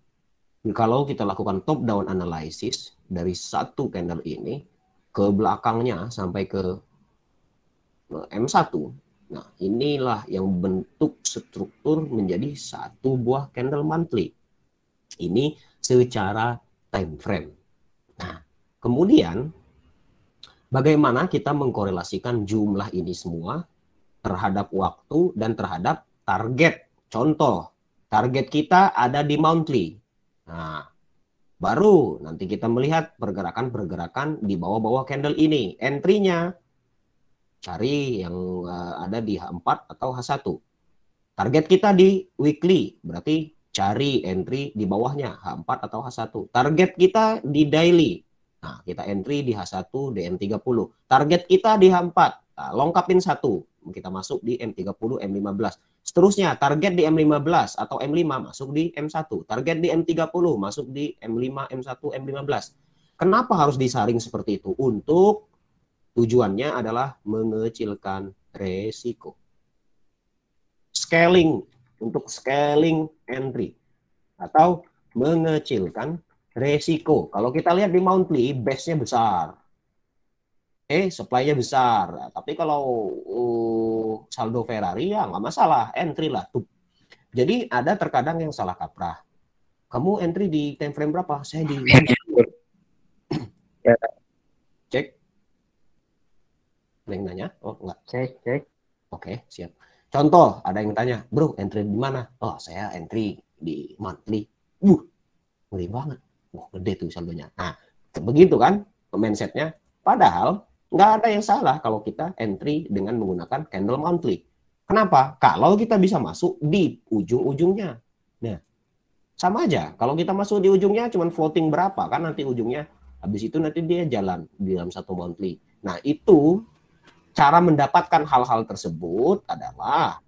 kalau kita lakukan top down analysis dari satu candle ini ke belakangnya sampai ke M1, nah inilah yang bentuk struktur menjadi satu buah candle monthly. Ini secara time frame. Nah, kemudian bagaimana kita mengkorelasikan jumlah ini semua terhadap waktu dan terhadap target. Contoh, target kita ada di monthly. Nah, baru nanti kita melihat pergerakan-pergerakan di bawah-bawah candle ini. Entry-nya cari yang ada di H4 atau H1. Target kita di weekly, berarti cari entry di bawahnya H4 atau H1. Target kita di daily. Nah, kita entry di H1 DM30. Target kita di H4. Nah, lengkapin satu. Kita masuk di M30, M15. Seterusnya, target di M15 atau M5 masuk di M1. Target di M30 masuk di M5, M1, M15. Kenapa harus disaring seperti itu? Untuk tujuannya adalah mengecilkan resiko. Scaling, untuk scaling entry. Atau mengecilkan resiko. Kalau kita lihat di monthly, base-nya besar. Supply-nya besar. Tapi kalau saldo Ferrari ya nggak masalah, entry lah. Tuh. Jadi ada terkadang yang salah kaprah. Kamu entry di time frame berapa? Saya di cek. Ada yang nanya? Oh enggak. Cek. Oke, siap. Contoh, ada yang tanya, bro, entry di mana? Oh, saya entry di monthly. Ngeri banget. Wah, gede tuh saldonya. Nah, begitu kan mindsetnya. Padahal nggak ada yang salah kalau kita entry dengan menggunakan candle monthly. Kenapa? Kalau kita bisa masuk di ujung-ujungnya. Nah, sama aja. Kalau kita masuk di ujungnya cuma floating berapa, kan nanti ujungnya. Habis itu nanti dia jalan di dalam satu monthly. Nah, itu cara mendapatkan hal-hal tersebut adalah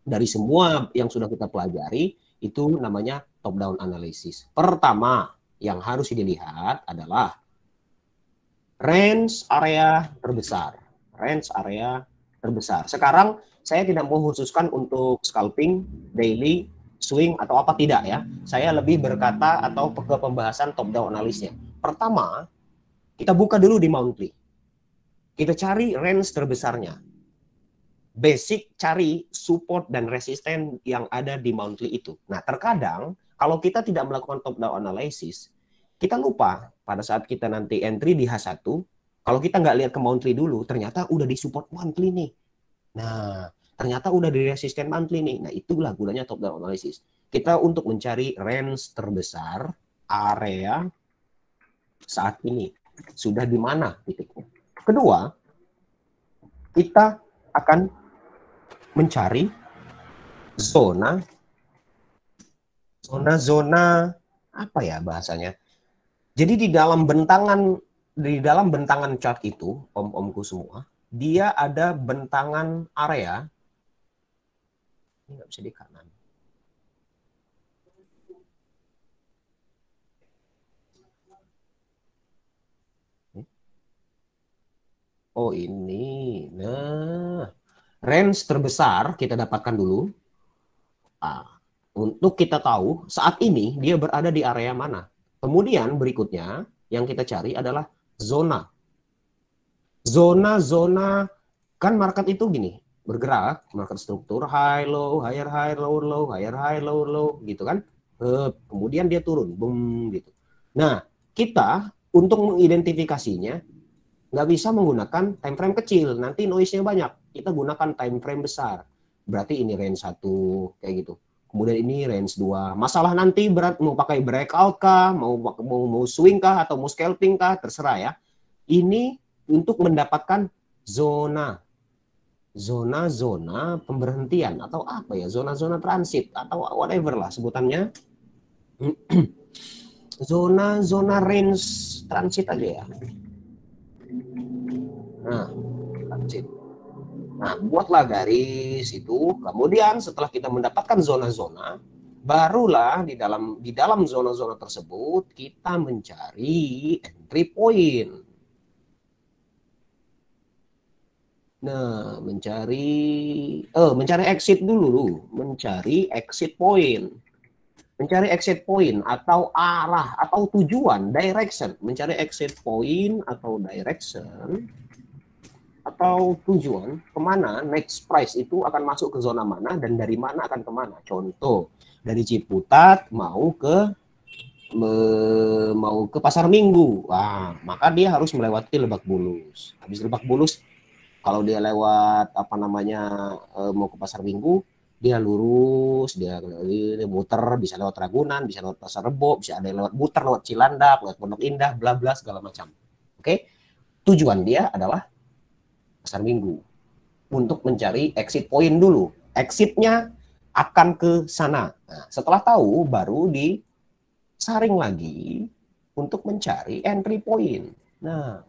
dari semua yang sudah kita pelajari, itu namanya top-down analysis. Pertama, yang harus dilihat adalah range area terbesar. Range area terbesar. Sekarang saya tidak mau khususkan untuk scalping, daily, swing, atau apa tidak ya. Saya lebih berkata atau ke pembahasan top down analisisnya. Pertama, kita buka dulu di monthly. Kita cari range terbesarnya. Basic cari support dan resisten yang ada di monthly itu. Nah, terkadang kalau kita tidak melakukan top down analysis, kita lupa pada saat kita nanti entry di H1, kalau kita nggak lihat ke monthly dulu, ternyata udah di support monthly nih. Nah, ternyata udah di resisten monthly nih. Nah, itulah gunanya top down analysis. Kita untuk mencari range terbesar area saat ini. Sudah di mana titiknya. Kedua, kita akan mencari zona apa ya bahasanya? Jadi di dalam bentangan chart itu, om-omku semua, dia ada bentangan area. Ini nggak bisa di kanan. Oh ini, nah range terbesar kita dapatkan dulu. Untuk kita tahu saat ini dia berada di area mana. Kemudian berikutnya yang kita cari adalah zona. Zona kan market itu gini, bergerak, market struktur high low, higher high, lower low, higher high, lower low gitu kan. Kemudian dia turun, boom gitu. Nah, kita untuk mengidentifikasinya nggak bisa menggunakan time frame kecil, nanti noise-nya banyak. Kita gunakan time frame besar. Berarti ini range 1 kayak gitu. Kemudian ini range 2. Masalah nanti berat mau pakai breakout kah, mau swing kah, atau mau scalping kah, terserah ya. Ini untuk mendapatkan zona. zona-zona pemberhentian atau apa ya, zona-zona transit atau whatever lah sebutannya. Zona-zona range transit aja ya. Nah, transit. Nah, buatlah garis itu. Kemudian setelah kita mendapatkan zona-zona, barulah di dalam zona-zona tersebut kita mencari entry point. Nah, mencari exit dulu, mencari exit point. Mencari exit point atau arah atau tujuan, direction, mencari exit point atau direction atau tujuan kemana next price itu akan masuk ke zona mana dan dari mana akan kemana. Contoh, dari Ciputat mau ke Pasar Minggu, wah, maka dia harus melewati Lebak Bulus. Habis Lebak Bulus, kalau dia lewat apa namanya mau ke Pasar Minggu, dia lurus, dia muter, bisa lewat Ragunan, bisa lewat Pasar Rebo, bisa ada lewat muter lewat Cilandak, lewat Pondok Indah, bla bla segala macam. Oke, tujuan dia adalah Pasar Minggu untuk mencari exit point dulu. Exitnya akan ke sana. Nah, setelah tahu baru disaring lagi untuk mencari entry point. Nah,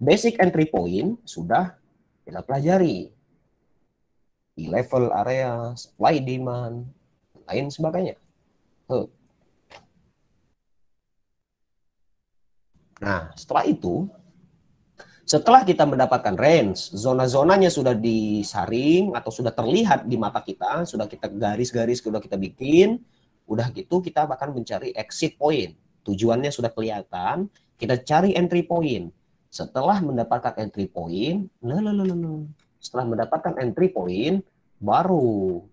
basic entry point sudah kita pelajari. Di level area, supply demand, lain sebagainya. Nah, setelah kita mendapatkan range, zona-zonanya sudah disaring atau sudah terlihat di mata kita, sudah kita garis-garis, sudah kita bikin, udah gitu kita akan mencari exit point. Tujuannya sudah kelihatan, kita cari entry point. Setelah mendapatkan entry point, setelah mendapatkan entry point, baru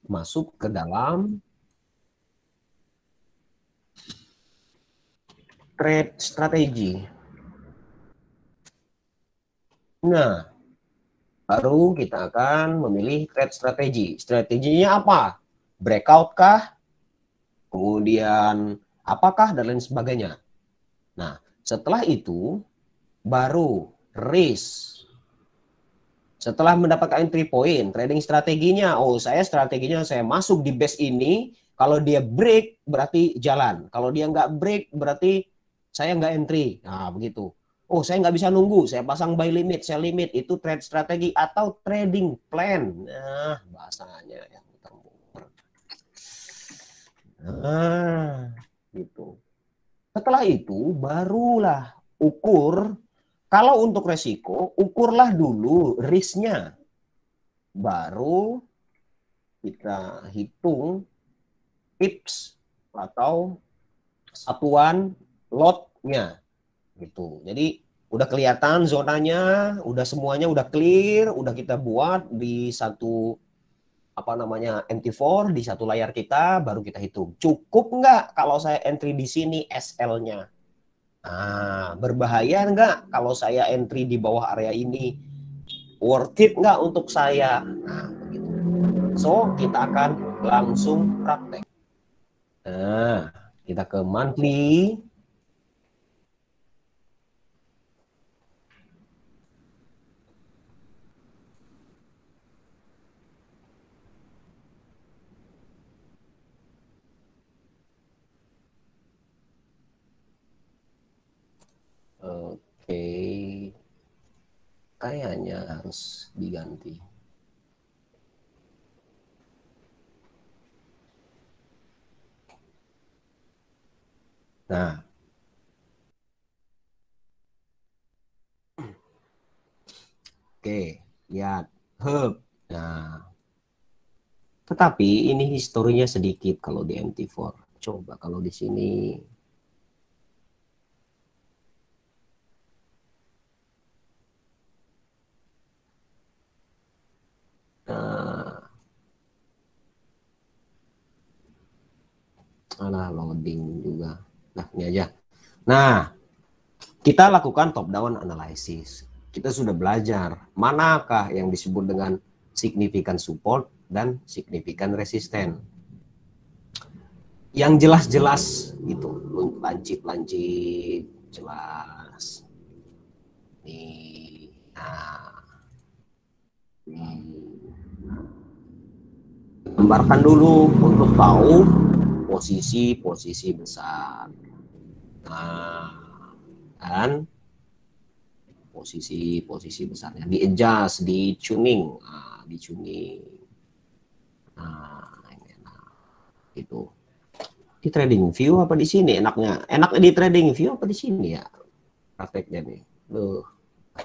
masuk ke dalam trade strategi. Nah, baru kita akan memilih trade strategi. Strateginya apa? Breakout kah? Kemudian apakah dan lain sebagainya. Nah, setelah itu baru risk. Setelah mendapatkan entry point, trading strateginya, strateginya saya masuk di base ini, kalau dia break berarti jalan. Kalau dia nggak break berarti saya nggak entry. Nah, begitu. Saya nggak bisa nunggu, saya pasang buy limit, sell limit, itu trade strategi atau trading plan. Nah, bahasanya yang muter-muter. Nah, gitu. Setelah itu barulah ukur. Kalau untuk resiko, ukurlah dulu risknya. Baru kita hitung pips atau satuan lotnya. Gitu. Jadi udah kelihatan zonanya, udah semuanya udah clear, udah kita buat di satu MT4 di satu layar kita, baru kita hitung. Cukup nggak kalau saya entry di sini SL-nya? Berbahaya nggak kalau saya entry di bawah area ini? Worth it nggak untuk saya? Nah, begitu. So, kita akan langsung praktek. Nah, kita ke monthly. Oke, kayaknya harus diganti. Nah, oke, lihat hub. Nah, tetapi ini historinya sedikit kalau di MT4. Coba kalau di sini. Loading juga. Nah, ini aja. Nah, kita lakukan top down analysis. Kita sudah belajar manakah yang disebut dengan significant support dan significant resistance. Yang jelas-jelas itu, lancip jelas. Nih. Nah, gambarkan dulu untuk tahu posisi-posisi besar. Nah, dan posisi-posisi besarnya di adjust, di tuning, nah, di tuning. Nah, ini enak. Itu di trading view apa di sini enaknya? Enaknya di trading view apa di sini ya? Prakteknya nih.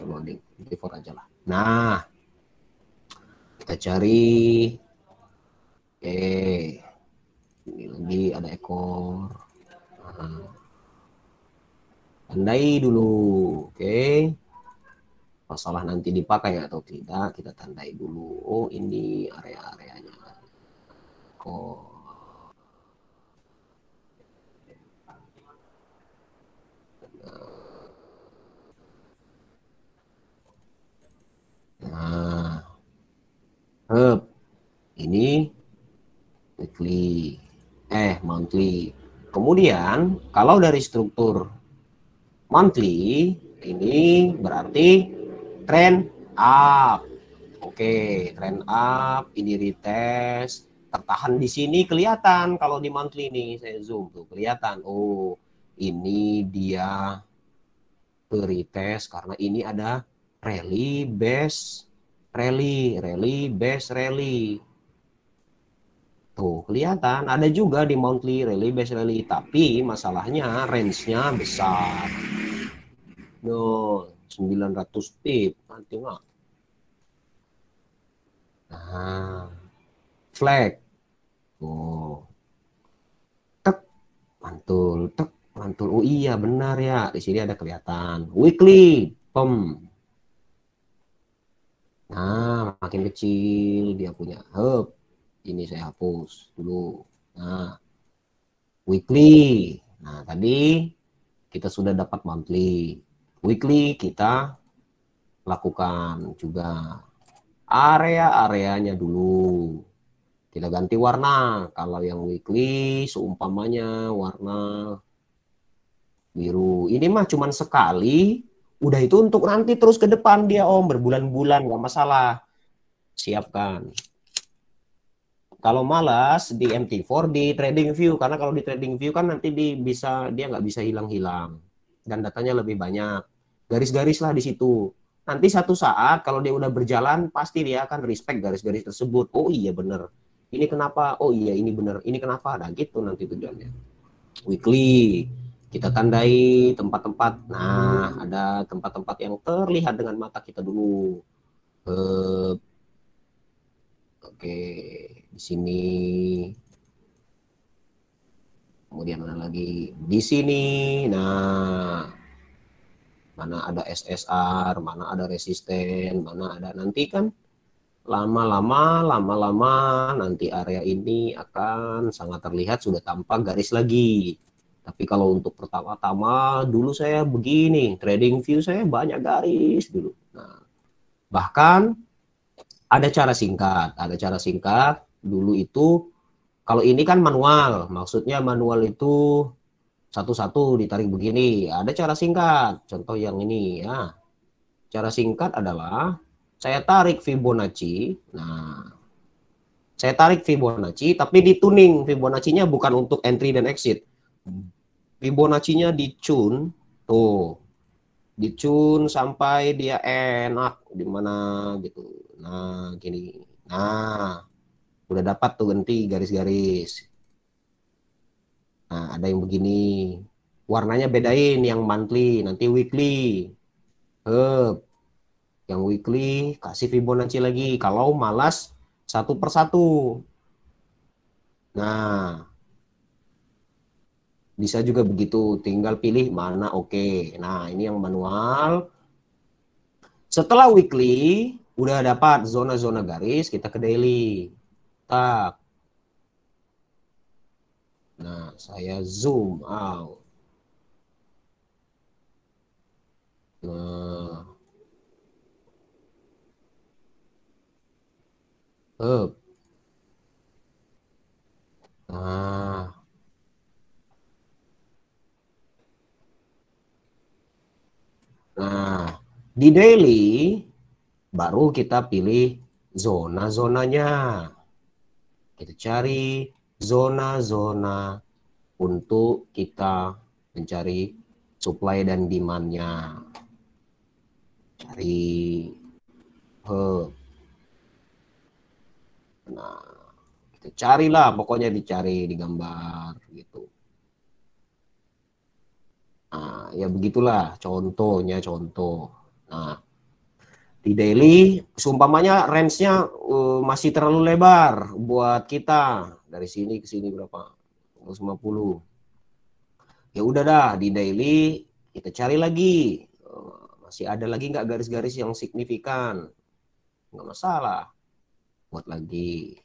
Loading, before aja lah. Nah, kita cari. Oke, ini lagi ada ekor. Nah, tandai dulu, oke. Masalah nanti dipakai atau tidak, kita tandai dulu. Oh, ini area-areanya. Kok. Nah, ini weekly, monthly. Kemudian, kalau dari struktur monthly, ini berarti trend up. Oke, trend up, ini retest, tertahan di sini kelihatan kalau di monthly ini saya zoom tuh kelihatan. Oh, ini dia retest karena ini ada rally base rally base rally. Tuh, kelihatan ada juga di monthly rally base rally, tapi masalahnya range-nya besar. No, 900 pip, nanti nggak. Nah, flag. Oh, tek, tek, mantul. Oh iya, benar ya. Di sini ada kelihatan. Weekly, Nah, makin kecil dia punya. Ini saya hapus dulu. Nah, weekly. Nah, tadi kita sudah dapat monthly. Weekly kita lakukan juga area-areanya dulu. Kita ganti warna. Kalau yang weekly seumpamanya warna biru. Ini mah cuman sekali. Udah itu untuk nanti terus ke depan dia Om. Berbulan-bulan nggak masalah. Siapkan. Kalau malas di MT4 di trading view, karena kalau di trading view kan nanti dia nggak bisa hilang-hilang dan datanya lebih banyak. Garis-garis lah di situ. Nanti satu saat kalau dia udah berjalan pasti dia akan respect garis-garis tersebut. Oh iya bener. Ini kenapa? Oh iya ini bener. Ini kenapa? Nah gitu nanti tujuannya. Weekly kita tandai tempat-tempat. Nah ada tempat-tempat yang terlihat dengan mata kita dulu. Oke, di sini. Kemudian mana lagi? Di sini. Nah, mana ada SSR, mana ada resisten, mana ada nanti kan lama-lama nanti area ini akan sangat terlihat sudah tanpa garis lagi. Tapi kalau untuk pertama-tama dulu saya begini, trading view saya banyak garis dulu. Nah, bahkan ada cara singkat dulu itu. Kalau ini kan manual, maksudnya manual itu satu-satu ditarik begini. Ada cara singkat, contoh yang ini ya. Cara singkat adalah saya tarik Fibonacci. Nah, saya tarik Fibonacci, tapi dituning. Fibonacci-nya bukan untuk entry dan exit. Fibonacci-nya dicun, tuh, dicun sampai dia enak di mana gitu. Nah, gini. Nah, udah dapat tuh ganti garis-garis. Nah, ada yang begini. Warnanya bedain yang monthly, nanti weekly. Yang weekly kasih Fibonacci lagi. Kalau malas satu persatu. Nah, bisa juga begitu. Tinggal pilih mana oke. Nah, ini yang manual. Setelah weekly, udah dapat zona-zona garis, kita ke daily. Tak. Nah, saya zoom out. Nah, up. Nah, nah, Di daily, baru kita pilih zona-zonanya. Kita cari zona-zona untuk kita mencari supply dan demand-nya. Cari nah, kita carilah, pokoknya dicari di gambar gitu. Nah, ya begitulah contohnya, contoh. Nah, di daily, seumpamanya range-nya masih terlalu lebar buat kita. Dari sini ke sini berapa? 150. Ya udah dah, di daily kita cari lagi. Masih ada lagi nggak garis-garis yang signifikan? Nggak masalah. Buat lagi.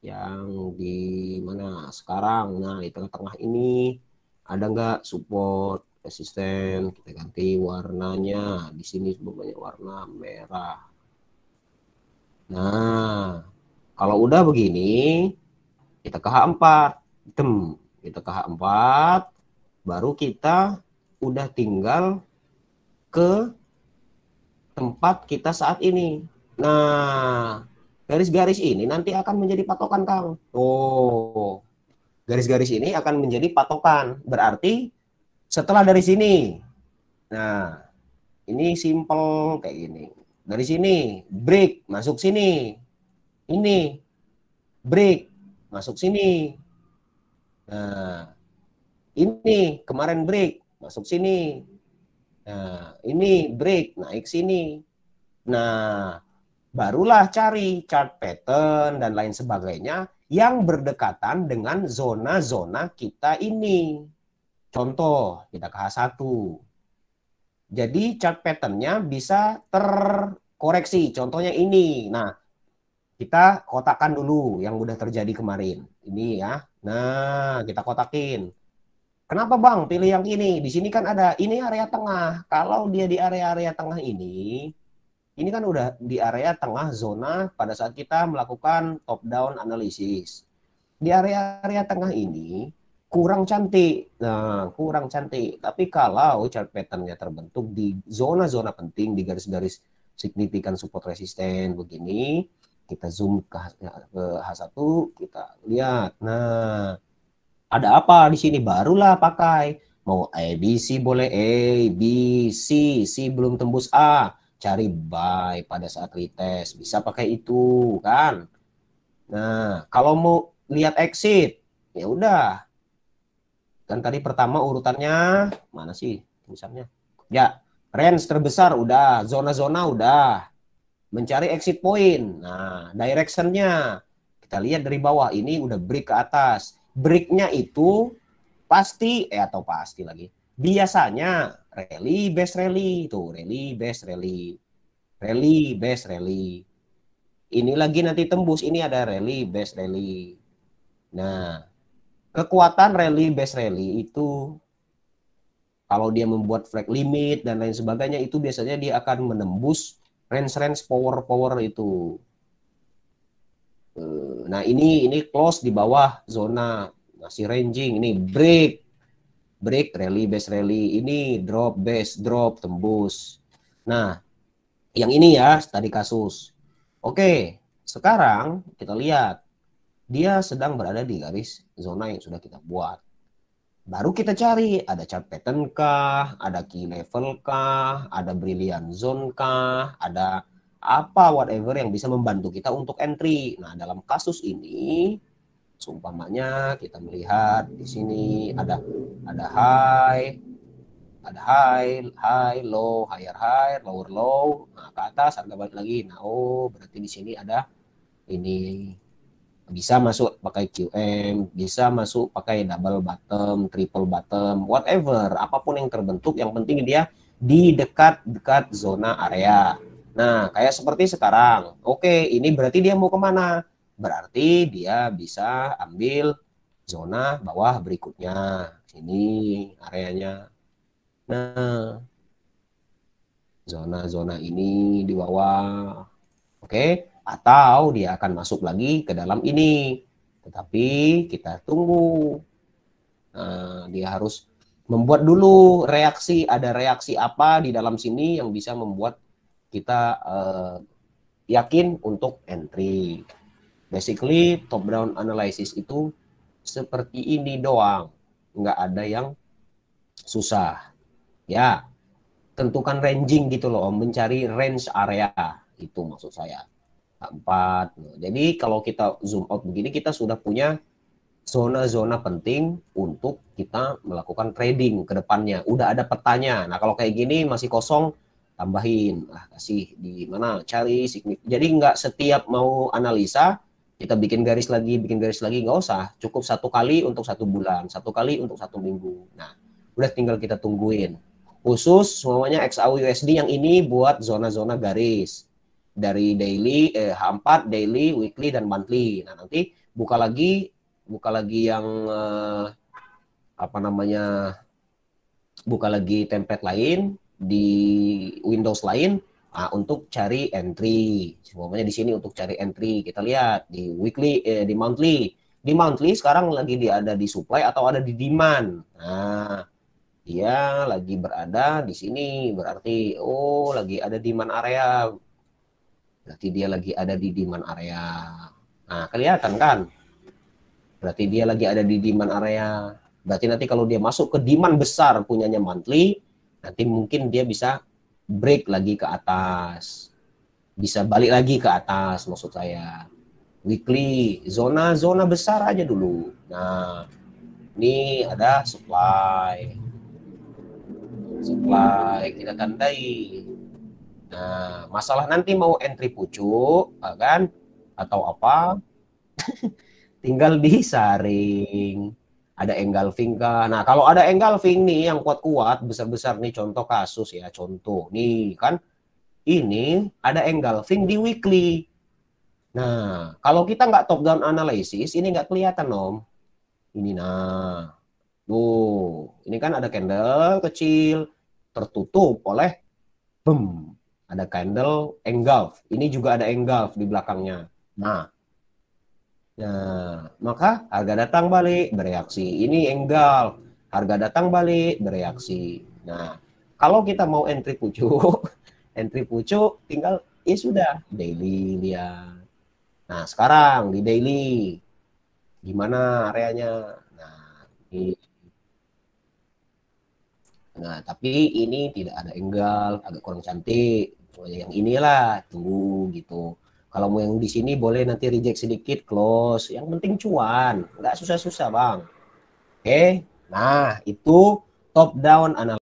Yang di mana sekarang? Nah, di tengah-tengah ini ada nggak support? Resisten, kita ganti warnanya. Di sini semuanya warna merah. Nah, kalau udah begini, kita ke H4. Kita ke H4, baru kita udah tinggal ke tempat kita saat ini. Nah, garis-garis ini nanti akan menjadi patokan, Kang. Oh, garis-garis ini akan menjadi patokan. Berarti setelah dari sini, nah, ini simple kayak gini. Dari sini, break, masuk sini. Ini, break, masuk sini. Nah, ini kemarin break, masuk sini. Nah, ini break, naik sini. Nah, barulah cari chart pattern dan lain sebagainya yang berdekatan dengan zona-zona kita ini. Contoh, kita ke H1. Jadi chart patternnya bisa terkoreksi. Contohnya ini. Nah, kita kotakkan dulu yang udah terjadi kemarin. Ini ya. Nah, kita kotakin. Kenapa Bang pilih yang ini? Di sini kan ada, ini area tengah. Kalau dia di area-area tengah ini kan udah di area tengah zona pada saat kita melakukan top down analisis. Di area-area tengah ini kurang cantik. Nah, kurang cantik. Tapi kalau chart patternnya terbentuk di zona-zona penting, di garis-garis signifikan support resisten begini, kita zoom ke H1, kita lihat. Nah, ada apa di sini? Barulah pakai. Mau A, B, C boleh A, B, C belum tembus A. Cari buy pada saat retest. Bisa pakai itu, kan? Nah, kalau mau lihat exit, ya udah. Kan tadi pertama urutannya, mana sih tulisannya? Ya, range terbesar udah, zona-zona udah. Mencari exit point. Nah, directionnya kita lihat dari bawah, ini udah break ke atas. Breaknya itu pasti atau pasti lagi. Biasanya rally base rally tuh, rally base rally. Rally base rally. Ini lagi nanti tembus, ini ada rally base rally. Nah, kekuatan rally base rally itu kalau dia membuat flag limit dan lain sebagainya itu biasanya dia akan menembus range power itu. Nah, ini close di bawah zona, masih ranging. Ini break rally base rally, ini drop base drop tembus. Nah, yang ini ya tadi kasus. Oke, sekarang kita lihat dia sedang berada di garis zona yang sudah kita buat. Baru kita cari, ada chart pattern kah, ada key level kah, ada brilliant zone kah, ada apa whatever yang bisa membantu kita untuk entry. Nah, dalam kasus ini seumpamanya kita melihat di sini ada high, low, higher, lower low. Nah, ke atas harga balik lagi. Nah, oh berarti di sini ada ini. Bisa masuk pakai QM, bisa masuk pakai double bottom, triple bottom, whatever, apapun yang terbentuk, yang penting dia di dekat-dekat zona area. Nah, kayak seperti sekarang. Oke, ini berarti dia mau kemana? Berarti dia bisa ambil zona bawah berikutnya. Sini areanya. Nah, zona-zona ini di bawah. Oke. Atau dia akan masuk lagi ke dalam ini. Tetapi kita tunggu. Nah, dia harus membuat dulu reaksi. Ada reaksi apa di dalam sini yang bisa membuat kita yakin untuk entry. Basically top down analysis itu seperti ini doang, nggak ada yang susah. Ya, tentukan ranging gitu loh, mencari range area, itu maksud saya. 4. Jadi kalau kita zoom out begini, kita sudah punya zona-zona penting untuk kita melakukan trading ke depannya. Udah ada petanya. Nah, kalau kayak gini masih kosong, tambahin. Kasih di mana, cari signifikan. Jadi nggak setiap mau analisa, kita bikin garis lagi, nggak usah. Cukup 1 kali untuk 1 bulan, 1 kali untuk 1 minggu. Nah, udah tinggal kita tungguin. Khusus semuanya XAU USD yang ini buat zona-zona garis. Dari daily, H4, daily, weekly, dan monthly. Nah, nanti buka lagi yang buka lagi template lain di Windows lain untuk cari entry. Semuanya di sini untuk cari entry. Kita lihat di weekly, di monthly. Di monthly sekarang lagi ada di supply atau ada di demand. Nah, dia lagi berada di sini, berarti lagi ada demand area. Berarti dia lagi ada di demand area. Nah, kelihatan kan? Berarti dia lagi ada di demand area. Berarti nanti kalau dia masuk ke demand besar punyanya monthly, nanti mungkin dia bisa break lagi ke atas. Bisa balik lagi ke atas maksud saya. Weekly, zona-zona besar aja dulu. Nah, ini ada supply. Supply kita tandai. Nah, masalah nanti mau entry pucuk, kan? Atau apa? Tinggal disaring. Ada engulfing kah? Nah, kalau ada engulfing nih yang kuat-kuat, besar-besar nih, contoh kasus ya, contoh. Nih kan, ini ada engulfing di weekly. Nah, kalau kita nggak top down analysis, ini nggak kelihatan, Om. Ini nah. Tuh, ini kan ada candle kecil, tertutup oleh ada candle engulf. Ini juga ada engulf di belakangnya. Nah, maka harga datang balik bereaksi. Ini engulf. Harga datang balik bereaksi. Nah, kalau kita mau entry pucuk, entry pucuk tinggal ya sudah daily lihat. Nah, sekarang di daily gimana areanya? Nah, tapi ini tidak ada engulf, agak kurang cantik. Yang inilah tunggu gitu. Kalau mau yang di sini boleh nanti reject sedikit, close. Yang penting cuan, nggak susah-susah bang. Oke, nah itu top down analysis.